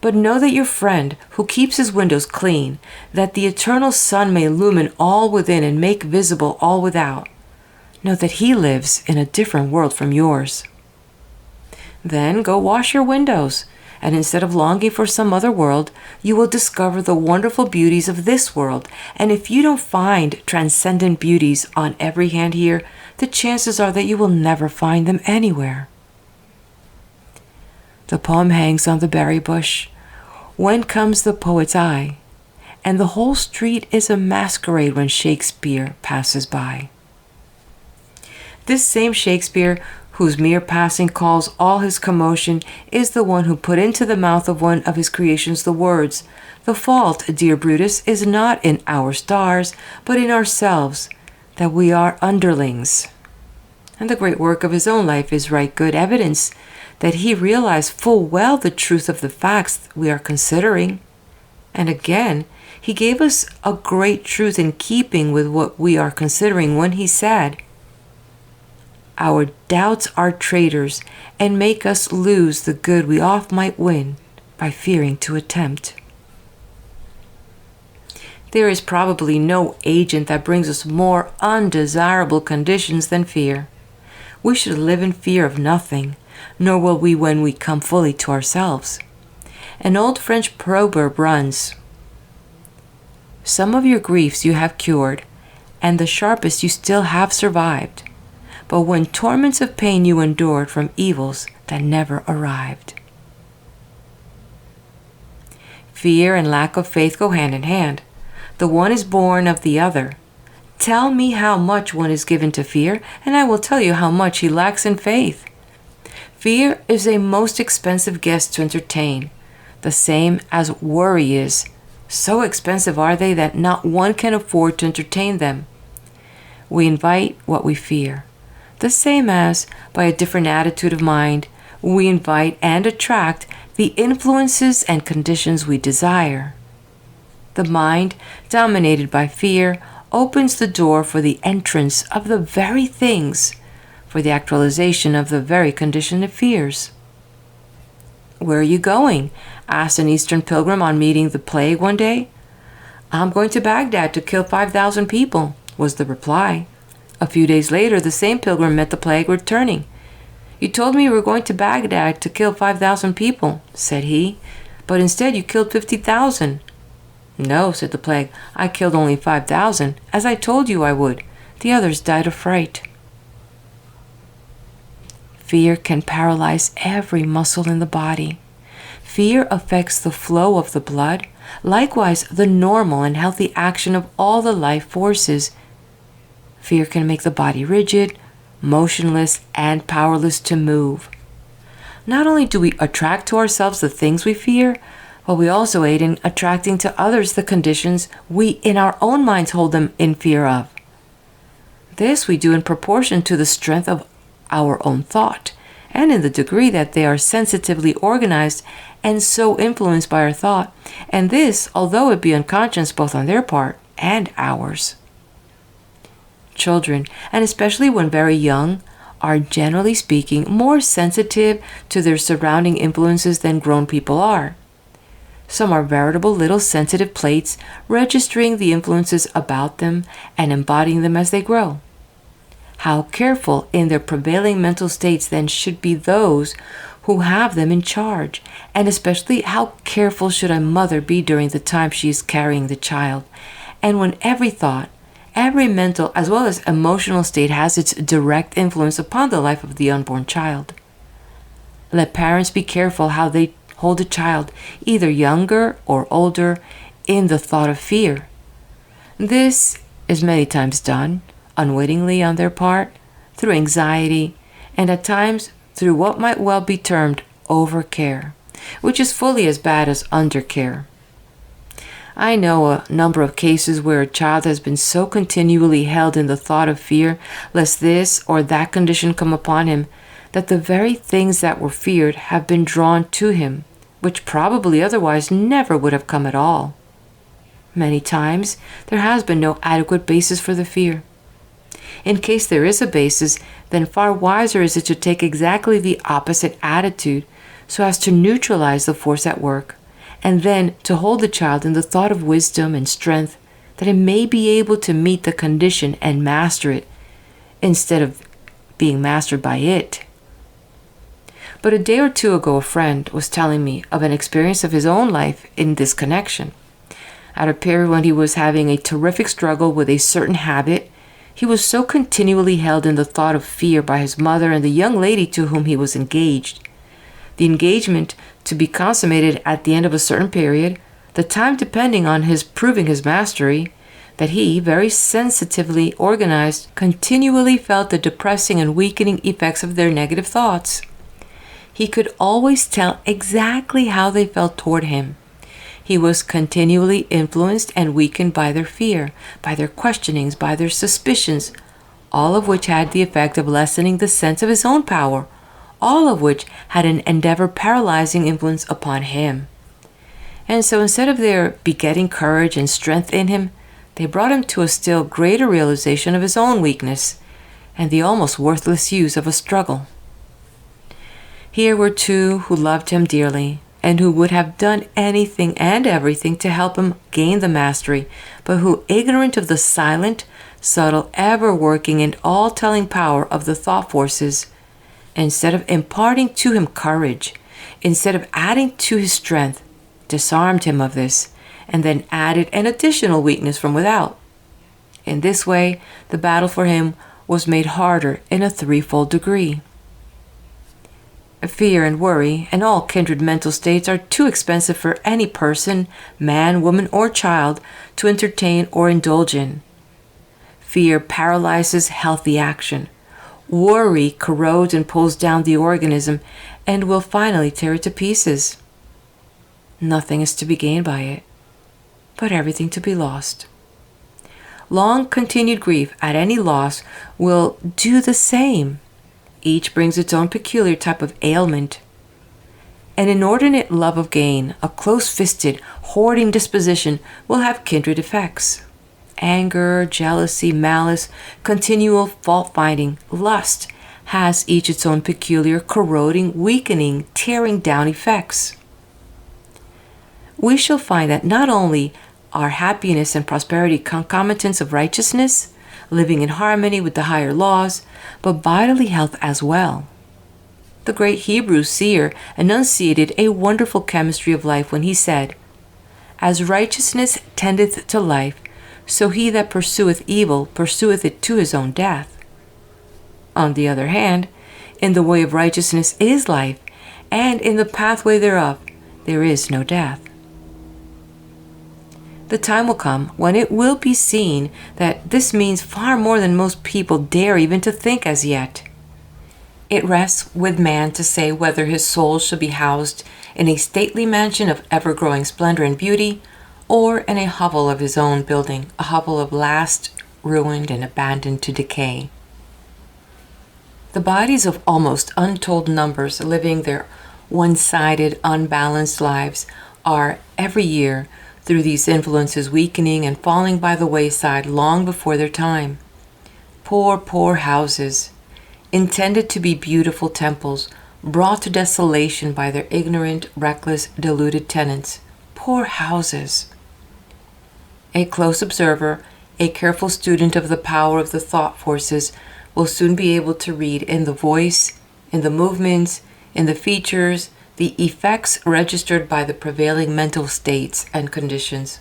But know that your friend, who keeps his windows clean, that the eternal sun may illumine all within and make visible all without, know that he lives in a different world from yours. Then go wash your windows, and instead of longing for some other world, you will discover the wonderful beauties of this world. And if you don't find transcendent beauties on every hand here, the chances are that you will never find them anywhere. The poem hangs on the berry bush. When comes the poet's eye? And the whole street is a masquerade when Shakespeare passes by. This same Shakespeare, whose mere passing calls all his commotion, is the one who put into the mouth of one of his creations the words, "The fault, dear Brutus, is not in our stars, but in ourselves, that we are underlings." And the great work of his own life is right good evidence that he realized full well the truth of the facts we are considering. And again, he gave us a great truth in keeping with what we are considering when he said, "Our doubts are traitors and make us lose the good we oft might win by fearing to attempt." There is probably no agent that brings us more undesirable conditions than fear. We should live in fear of nothing, nor will we when we come fully to ourselves. An old French proverb runs, "Some of your griefs you have cured, and the sharpest you still have survived, but when torments of pain you endured from evils that never arrived." Fear and lack of faith go hand in hand. The one is born of the other. Tell me how much one is given to fear, and I will tell you how much he lacks in faith. Fear is a most expensive guest to entertain, the same as worry is. So expensive are they that not one can afford to entertain them. We invite what we fear, the same as, by a different attitude of mind, we invite and attract the influences and conditions we desire. The mind, dominated by fear, opens the door for the entrance of the very things, for the actualization of the very condition it fears. "Where are you going?" asked an Eastern pilgrim on meeting the plague one day. "I'm going to Baghdad to kill 5,000 people, was the reply. A few days later, the same pilgrim met the plague returning. "You told me you were going to Baghdad to kill 5,000 people, said he, "but instead you killed 50,000. "No," said the plague, "I killed only 5,000, as I told you I would. The others died of fright." Fear can paralyze every muscle in the body. fear affects the flow of the blood, likewise the normal and healthy action of all the life forces. Fear can make the body rigid, motionless, and powerless to move. Not only do we attract to ourselves the things we fear, but we also aid in attracting to others the conditions we in our own minds hold them in fear of. This we do in proportion to the strength of our own thought, and in the degree that they are sensitively organized and so influenced by our thought, and this although it be unconscious both on their part and ours. Children, and especially when very young, are generally speaking more sensitive to their surrounding influences than grown people are. Some are veritable little sensitive plates, registering the influences about them and embodying them as they grow. How careful in their prevailing mental states then should be those who have them in charge, and especially how careful should a mother be during the time she is carrying the child, and when every thought, every mental as well as emotional state has its direct influence upon the life of the unborn child. Let parents be careful how they hold a child, either younger or older, in the thought of fear. This is many times done, unwittingly on their part, through anxiety, and at times through what might well be termed overcare, which is fully as bad as undercare. I know a number of cases where a child has been so continually held in the thought of fear lest this or that condition come upon him, that the very things that were feared have been drawn to him, which probably otherwise never would have come at all. Many times there has been no adequate basis for the fear. In case there is a basis, then far wiser is it to take exactly the opposite attitude so as to neutralize the force at work, and then to hold the child in the thought of wisdom and strength that it may be able to meet the condition and master it, instead of being mastered by it. But a day or two ago, a friend was telling me of an experience of his own life in this connection. At a period when he was having a terrific struggle with a certain habit, he was so continually held in the thought of fear by his mother and the young lady to whom he was engaged. The engagement to be consummated at the end of a certain period, the time depending on his proving his mastery, that he, very sensitively organized, continually felt the depressing and weakening effects of their negative thoughts. He could always tell exactly how they felt toward him. He was continually influenced and weakened by their fear, by their questionings, by their suspicions, all of which had the effect of lessening the sense of his own power, all of which had an endeavor paralyzing influence upon him. And so instead of their begetting courage and strength in him, they brought him to a still greater realization of his own weakness and the almost worthless use of a struggle. Here were two who loved him dearly, and who would have done anything and everything to help him gain the mastery, but who, ignorant of the silent, subtle, ever-working and all-telling power of the thought forces, instead of imparting to him courage, instead of adding to his strength, disarmed him of this, and then added an additional weakness from without. In this way, the battle for him was made harder in a threefold degree. Fear and worry and all kindred mental states are too expensive for any person, man, woman, or child to entertain or indulge in. Fear paralyzes healthy action. Worry corrodes and pulls down the organism and will finally tear it to pieces. Nothing is to be gained by it, but everything to be lost. Long continued grief at any loss will do the same. Each brings its own peculiar type of ailment. An inordinate love of gain, a close-fisted, hoarding disposition will have kindred effects. Anger, jealousy, malice, continual fault-finding, lust has each its own peculiar corroding, weakening, tearing down effects. We shall find that not only are happiness and prosperity concomitants of righteousness, living in harmony with the higher laws, but bodily health as well. The great Hebrew seer enunciated a wonderful chemistry of life when he said, "As righteousness tendeth to life, so he that pursueth evil pursueth it to his own death." On the other hand, in the way of righteousness is life, and in the pathway thereof there is no death. The time will come when it will be seen that this means far more than most people dare even to think as yet. It rests with man to say whether his soul should be housed in a stately mansion of ever-growing splendor and beauty, or in a hovel of his own building, a hovel of last ruined and abandoned to decay. The bodies of almost untold numbers living their one-sided, unbalanced lives are every year, through these influences, weakening and falling by the wayside long before their time. Poor, poor houses, intended to be beautiful temples, brought to desolation by their ignorant, reckless, deluded tenants. Poor houses. A close observer, a careful student of the power of the thought forces, will soon be able to read in the voice, in the movements, in the features, the effects registered by the prevailing mental states and conditions.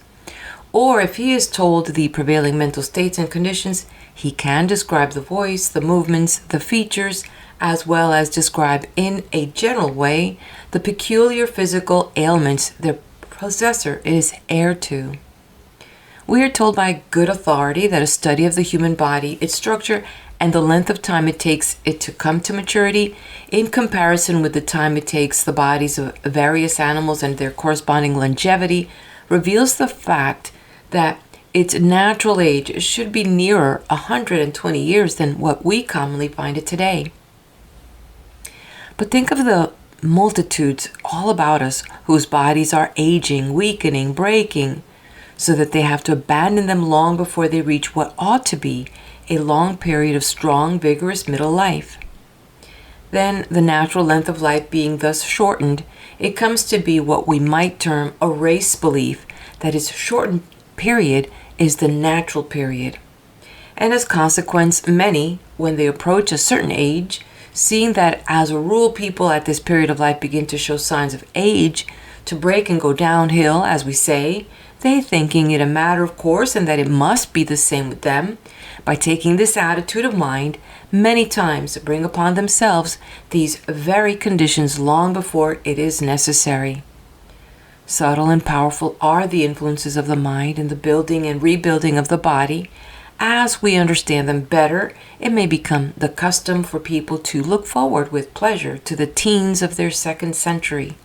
Or if he is told the prevailing mental states and conditions, he can describe the voice, the movements, the features, as well as describe in a general way the peculiar physical ailments their possessor is heir to. We are told by good authority that a study of the human body, its structure, and the length of time it takes it to come to maturity, in comparison with the time it takes the bodies of various animals and their corresponding longevity, reveals the fact that its natural age should be nearer 120 years than what we commonly find it today. But think of the multitudes all about us whose bodies are aging, weakening, breaking, so that they have to abandon them long before they reach what ought to be a long period of strong, vigorous middle life. Then, the natural length of life being thus shortened, it comes to be what we might term a race belief that its shortened period is the natural period. And as consequence, many, when they approach a certain age, seeing that as a rule people at this period of life begin to show signs of age, to break and go downhill, as we say, they thinking it a matter of course and that it must be the same with them, by taking this attitude of mind, many times bring upon themselves these very conditions long before it is necessary. Subtle and powerful are the influences of the mind in the building and rebuilding of the body. As we understand them better, it may become the custom for people to look forward with pleasure to the teens of their second century.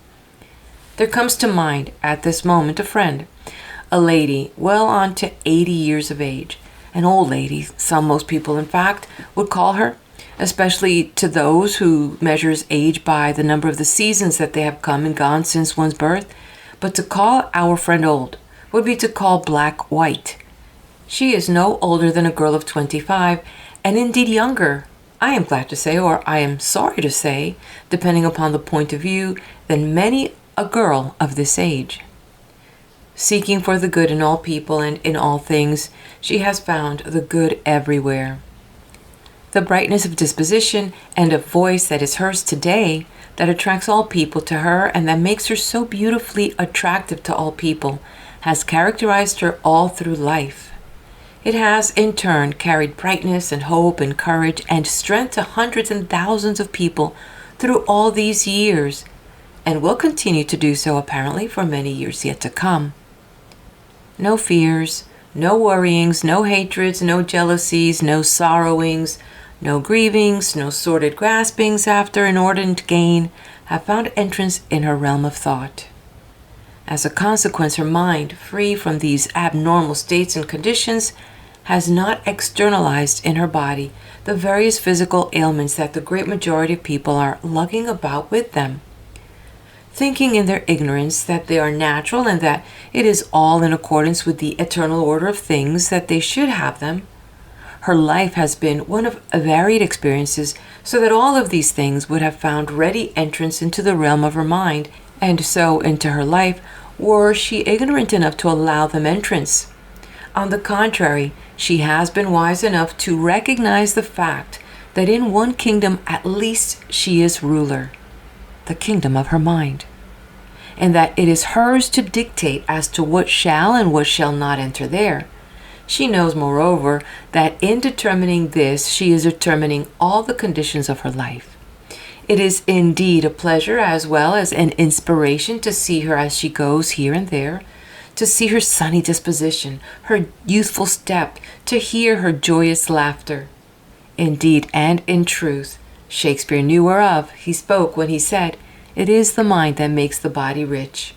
There comes to mind at this moment a friend, a lady well on to 80 years of age, an old lady, most people in fact would call her, especially to those who measures age by the number of the seasons that they have come and gone since one's birth. But to call our friend old would be to call black white. She is no older than a girl of 25, and indeed younger, I am glad to say, or I am sorry to say, depending upon the point of view, than many a girl of this age. Seeking for the good in all people and in all things, she has found the good everywhere. The brightness of disposition and of voice that is hers today, that attracts all people to her and that makes her so beautifully attractive to all people, has characterized her all through life. It has, in turn, carried brightness and hope and courage and strength to hundreds and thousands of people through all these years, and will continue to do so apparently for many years yet to come. No fears, no worryings, no hatreds, no jealousies, no sorrowings, no grievings, no sordid graspings after inordinate gain have found entrance in her realm of thought. As a consequence, her mind, free from these abnormal states and conditions, has not externalized in her body the various physical ailments that the great majority of people are lugging about with them, thinking in their ignorance that they are natural and that it is all in accordance with the eternal order of things that they should have them. Her life has been one of varied experiences, so that all of these things would have found ready entrance into the realm of her mind, and so into her life, were she ignorant enough to allow them entrance. On the contrary, she has been wise enough to recognize the fact that in one kingdom at least she is ruler, the kingdom of her mind, and that it is hers to dictate as to what shall and what shall not enter there. She knows, moreover, that in determining this, she is determining all the conditions of her life. It is indeed a pleasure as well as an inspiration to see her as she goes here and there, to see her sunny disposition, her youthful step, to hear her joyous laughter. Indeed and in truth, Shakespeare knew whereof he spoke when he said, "It is the mind that makes the body rich."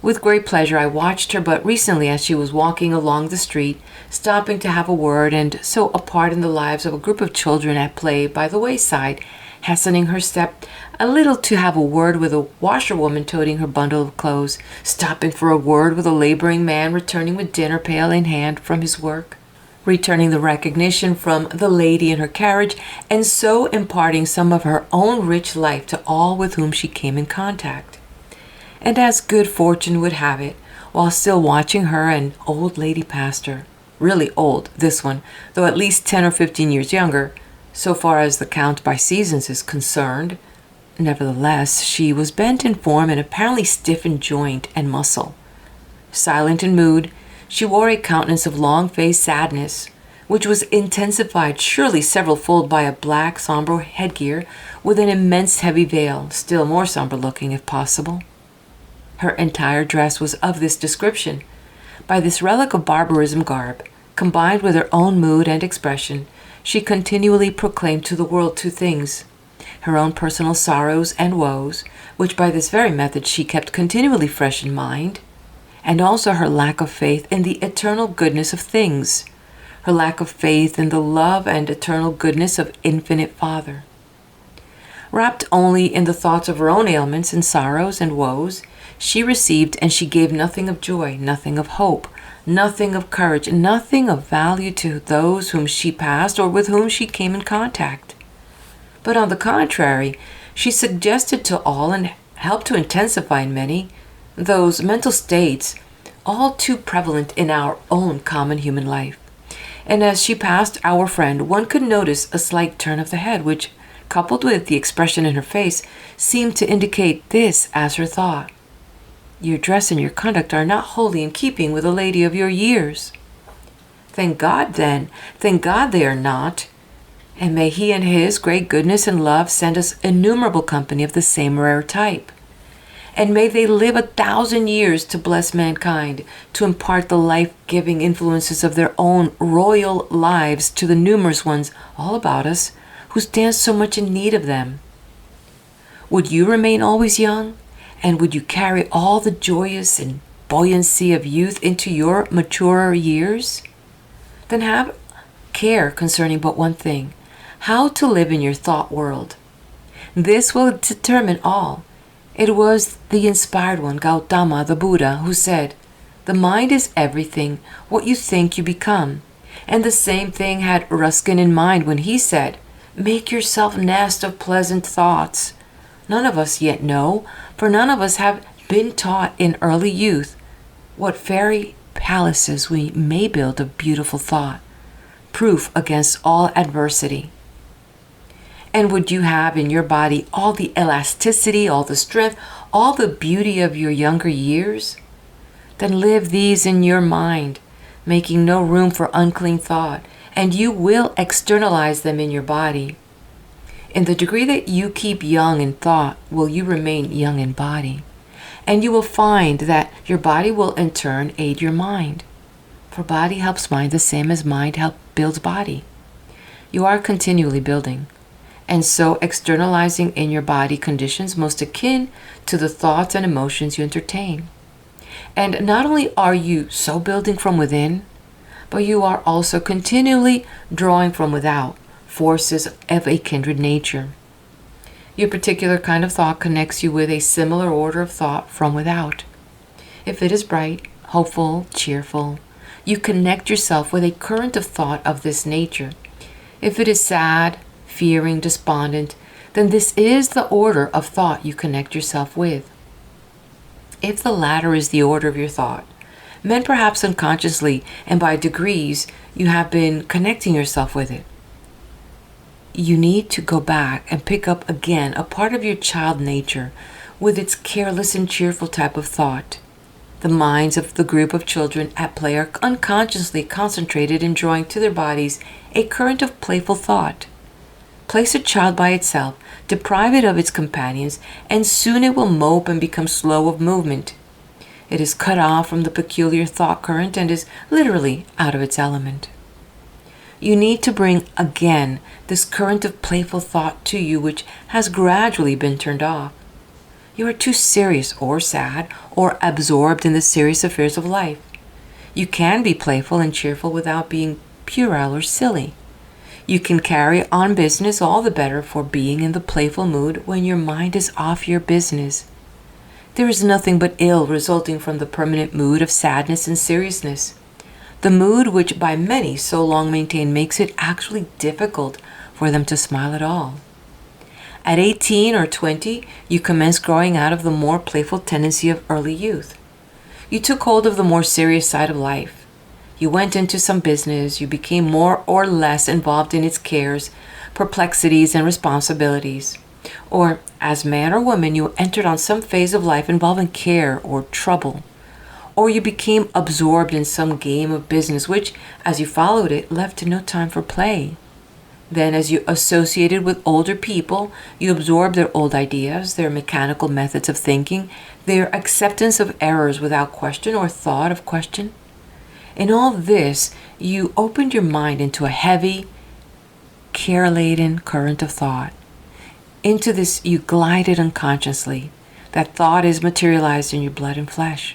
With great pleasure I watched her but recently as she was walking along the street, stopping to have a word, and so a part in the lives of a group of children at play by the wayside, hastening her step a little to have a word with a washerwoman toting her bundle of clothes, stopping for a word with a laboring man returning with dinner pail in hand from his work, returning the recognition from the lady in her carriage, and so imparting some of her own rich life to all with whom she came in contact. And as good fortune would have it, while still watching her, an old lady passed her, really old, this one, though at least 10 or 15 years younger, so far as the count by seasons is concerned. Nevertheless, she was bent in form and apparently stiff in joint and muscle. Silent in mood, she wore a countenance of long-faced sadness, which was intensified surely several-fold by a black sombre headgear with an immense heavy veil, still more sombre-looking if possible. Her entire dress was of this description. By this relic of barbarism garb, combined with her own mood and expression, she continually proclaimed to the world two things: her own personal sorrows and woes, which by this very method she kept continually fresh in mind, and also her lack of faith in the eternal goodness of things, her lack of faith in the love and eternal goodness of Infinite Father. Wrapped only in the thoughts of her own ailments and sorrows and woes, she received and she gave nothing of joy, nothing of hope, nothing of courage, nothing of value to those whom she passed or with whom she came in contact. But on the contrary, she suggested to all and helped to intensify in many those mental states all too prevalent in our own common human life. And as she passed our friend, one could notice a slight turn of the head, which, coupled with the expression in her face, seemed to indicate this as her thought: "Your dress and your conduct are not wholly in keeping with a lady of your years." Thank God, then, thank God they are not. And may He in His great goodness and love send us innumerable company of the same rare type. And may they live 1,000 years to bless mankind, to impart the life-giving influences of their own royal lives to the numerous ones all about us who stand so much in need of them. Would you remain always young? And would you carry all the joyous and buoyancy of youth into your maturer years? Then have care concerning but one thing: how to live in your thought world. This will determine all. It was the inspired one, Gautama the Buddha, who said, "The mind is everything. What you think you become." And the same thing had Ruskin in mind when he said, "Make yourself nest of pleasant thoughts." None of us yet know, for none of us have been taught in early youth what fairy palaces we may build of beautiful thought, proof against all adversity. And would you have in your body all the elasticity, all the strength, all the beauty of your younger years? Then live these in your mind, making no room for unclean thought, and you will externalize them in your body. In the degree that you keep young in thought, will you remain young in body. And you will find that your body will in turn aid your mind. For body helps mind the same as mind builds body. You are continually building, and so externalizing in your body conditions most akin to the thoughts and emotions you entertain. And not only are you so building from within, but you are also continually drawing from without forces of a kindred nature. Your particular kind of thought connects you with a similar order of thought from without. If it is bright, hopeful, cheerful, you connect yourself with a current of thought of this nature. If it is sad, fearing, despondent, then this is the order of thought you connect yourself with. If the latter is the order of your thought, then perhaps unconsciously and by degrees you have been connecting yourself with it. You need to go back and pick up again a part of your child nature with its careless and cheerful type of thought. The minds of the group of children at play are unconsciously concentrated in drawing to their bodies a current of playful thought. Place a child by itself, deprive it of its companions, and soon it will mope and become slow of movement. It is cut off from the peculiar thought current and is literally out of its element. You need to bring again this current of playful thought to you which has gradually been turned off. You are too serious or sad or absorbed in the serious affairs of life. You can be playful and cheerful without being puerile or silly. You can carry on business all the better for being in the playful mood when your mind is off your business. There is nothing but ill resulting from the permanent mood of sadness and seriousness. The mood which by many so long maintained makes it actually difficult for them to smile at all. At 18 or 20, you commenced growing out of the more playful tendency of early youth. You took hold of the more serious side of life. You went into some business, you became more or less involved in its cares, perplexities, and responsibilities. Or, as man or woman, you entered on some phase of life involving care or trouble. Or you became absorbed in some game of business which, as you followed it, left no time for play. Then, as you associated with older people, you absorbed their old ideas, their mechanical methods of thinking, their acceptance of errors without question or thought of question. In all this, you opened your mind into a heavy, care-laden current of thought. Into this you glided unconsciously. That thought is materialized in your blood and flesh.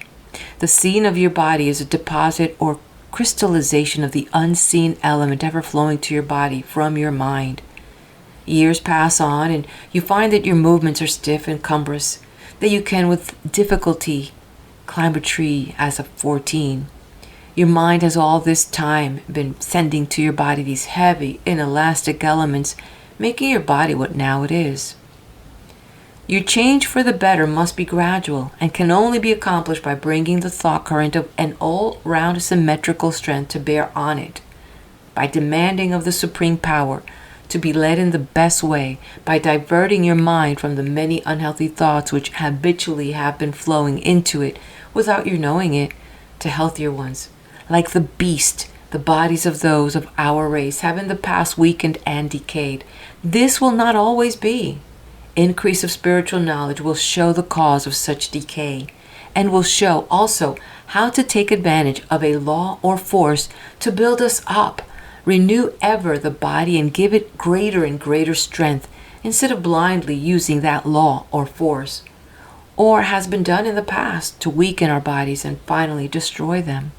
The scene of your body is a deposit or crystallization of the unseen element ever flowing to your body from your mind. Years pass on and you find that your movements are stiff and cumbrous, that you can with difficulty climb a tree as of 14. Your mind has all this time been sending to your body these heavy, inelastic elements, making your body what now it is. Your change for the better must be gradual and can only be accomplished by bringing the thought current of an all-round symmetrical strength to bear on it, by demanding of the supreme power to be led in the best way, by diverting your mind from the many unhealthy thoughts which habitually have been flowing into it without your knowing it, to healthier ones. Like the beast, the bodies of those of our race have in the past weakened and decayed. This will not always be. Increase of spiritual knowledge will show the cause of such decay, and will show also how to take advantage of a law or force to build us up, renew ever the body and give it greater and greater strength, instead of blindly using that law or force, or has been done in the past to weaken our bodies and finally destroy them.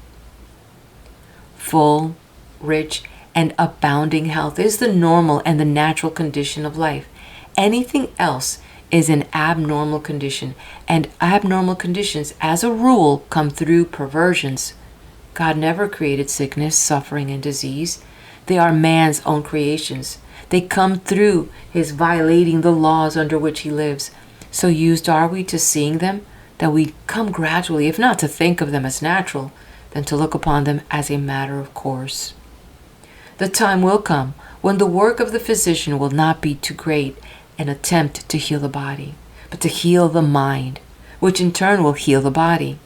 Full, rich, and abounding health is the normal and the natural condition of life. Anything else is an abnormal condition, and abnormal conditions, as a rule, come through perversions. God never created sickness, suffering, and disease. They are man's own creations. They come through his violating the laws under which he lives. So used are we to seeing them, that we come gradually, if not to think of them as natural, then to look upon them as a matter of course. The time will come when the work of the physician will not be too great an attempt to heal the body, but to heal the mind, which in turn will heal the body.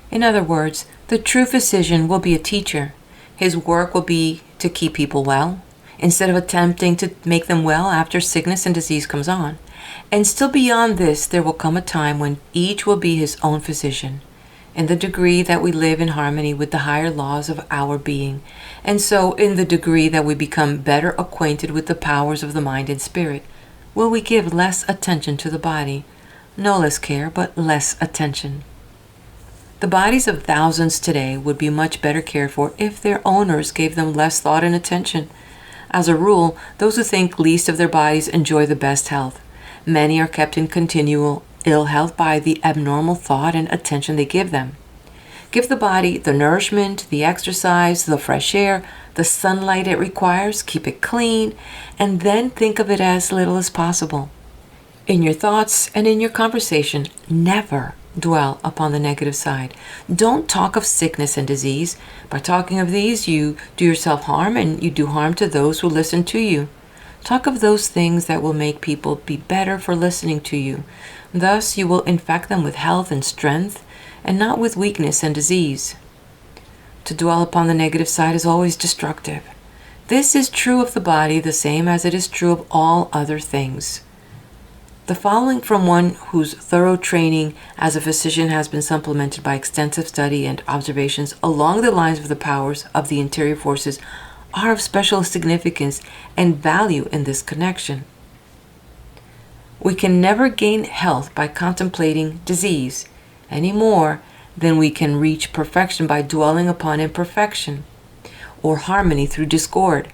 In other words, the true physician will be a teacher. His work will be to keep people well, instead of attempting to make them well after sickness and disease comes on. And still beyond this, there will come a time when each will be his own physician, in the degree that we live in harmony with the higher laws of our being, and so in the degree that we become better acquainted with the powers of the mind and spirit, will we give less attention to the body, no less care, but less attention. The bodies of thousands today would be much better cared for if their owners gave them less thought and attention. As a rule, those who think least of their bodies enjoy the best health. Many are kept in continual ill health by the abnormal thought and attention they give them. Give the body the nourishment, the exercise, the fresh air, the sunlight it requires, keep it clean, and then think of it as little as possible. In your thoughts and in your conversation, never dwell upon the negative side. Don't talk of sickness and disease. By talking of these, you do yourself harm and you do harm to those who listen to you. Talk of those things that will make people be better for listening to you. Thus, you will infect them with health and strength, and not with weakness and disease. To dwell upon the negative side is always destructive. This is true of the body the same as it is true of all other things. The following from one whose thorough training as a physician has been supplemented by extensive study and observations along the lines of the powers of the interior forces are of special significance and value in this connection. We can never gain health by contemplating disease any more than we can reach perfection by dwelling upon imperfection, or harmony through discord.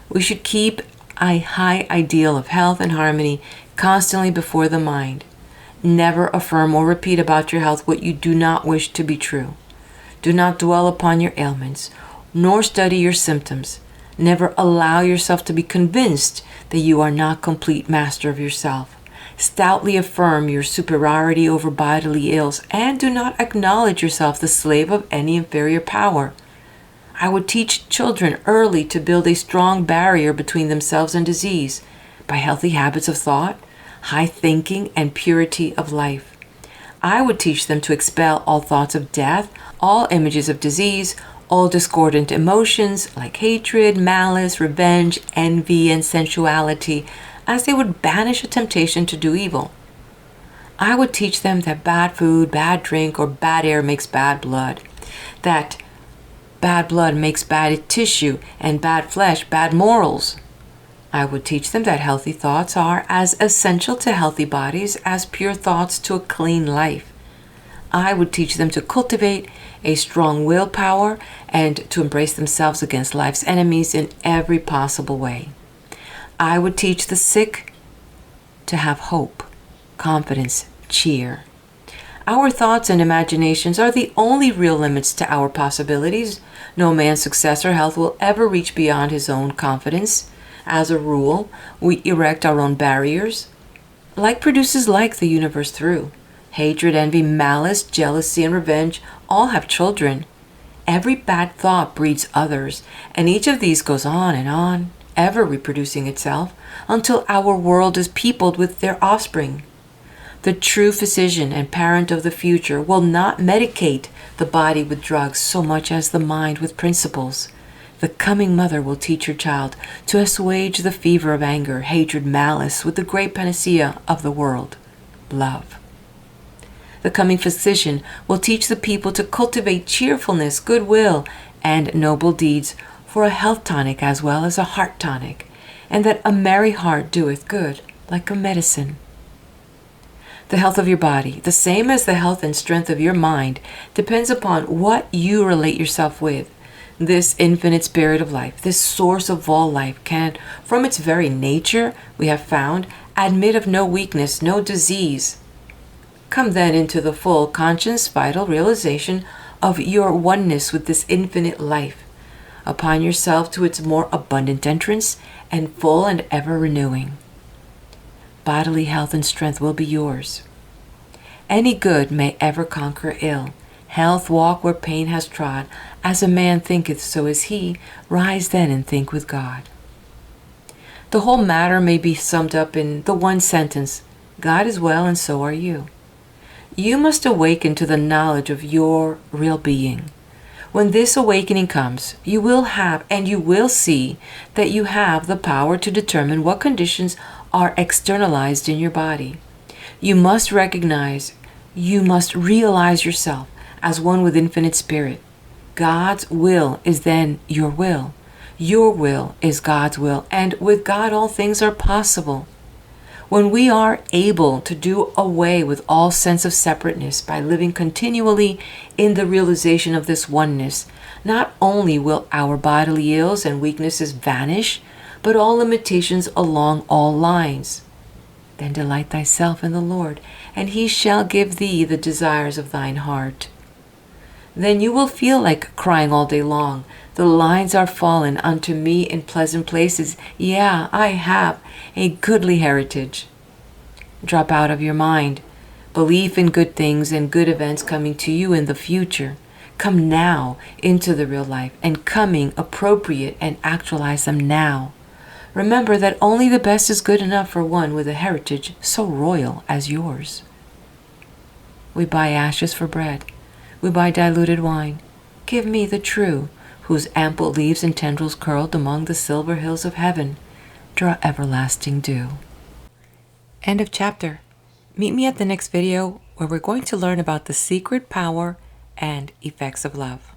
We should keep a high ideal of health and harmony constantly before the mind. Never affirm or repeat about your health what you do not wish to be true. Do not dwell upon your ailments, nor study your symptoms. Never allow yourself to be convinced that you are not complete master of yourself. Stoutly affirm your superiority over bodily ills, and do not acknowledge yourself the slave of any inferior power. I would teach children early to build a strong barrier between themselves and disease by healthy habits of thought, high thinking, and purity of life. I would teach them to expel all thoughts of death, all images of disease, all discordant emotions like hatred, malice, revenge, envy, and sensuality, as they would banish a temptation to do evil. I would teach them that bad food, bad drink, or bad air makes bad blood, that bad blood makes bad tissue, and bad flesh bad morals. I would teach them that healthy thoughts are as essential to healthy bodies as pure thoughts to a clean life. I would teach them to cultivate a strong willpower and to embrace themselves against life's enemies in every possible way. I would teach the sick to have hope, confidence, cheer. Our thoughts and imaginations are the only real limits to our possibilities. No man's success or health will ever reach beyond his own confidence. As a rule, we erect our own barriers. Like produces like the universe through. Hatred, envy, malice, jealousy, and revenge all have children. Every bad thought breeds others, and each of these goes on, ever reproducing itself, until our world is peopled with their offspring. The true physician and parent of the future will not medicate the body with drugs so much as the mind with principles. The coming mother will teach her child to assuage the fever of anger, hatred, malice with the great panacea of the world, love. The coming physician will teach the people to cultivate cheerfulness, goodwill, and noble deeds for a health tonic as well as a heart tonic, and that a merry heart doeth good like a medicine. The health of your body, the same as the health and strength of your mind, depends upon what you relate yourself with. This infinite spirit of life, this source of all life, can, from its very nature, we have found, admit of no weakness, no disease. Come then into the full, conscious, vital realization of your oneness with this infinite life, upon yourself to its more abundant entrance, and full and ever renewing. Bodily health and strength will be yours. Any good may ever conquer ill. Health walk where pain has trod. As a man thinketh, so is he. Rise then and think with God. The whole matter may be summed up in the one sentence: God is well and so are you. You must awaken to the knowledge of your real being. When this awakening comes, you will have and you will see that you have the power to determine what conditions are externalized in your body. You must realize yourself as one with infinite spirit. God's will is then your will. Your will is God's will, and with God all things are possible. When we are able to do away with all sense of separateness by living continually in the realization of this oneness, not only will our bodily ills and weaknesses vanish, but all limitations along all lines. Then delight thyself in the Lord, and he shall give thee the desires of thine heart. Then you will feel like crying all day long, the lines are fallen unto me in pleasant places. Yeah, I have a goodly heritage. Drop out of your mind belief in good things and good events coming to you in the future. Come now into the real life and coming appropriate and actualize them now. Remember that only the best is good enough for one with a heritage so royal as yours. We buy ashes for bread. We buy diluted wine. Give me the true, whose ample leaves and tendrils curled among the silver hills of heaven draw everlasting dew. End of chapter. Meet me at the next video where we're going to learn about the secret power and effects of love.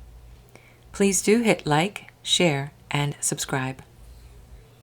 Please do hit like, share, and subscribe.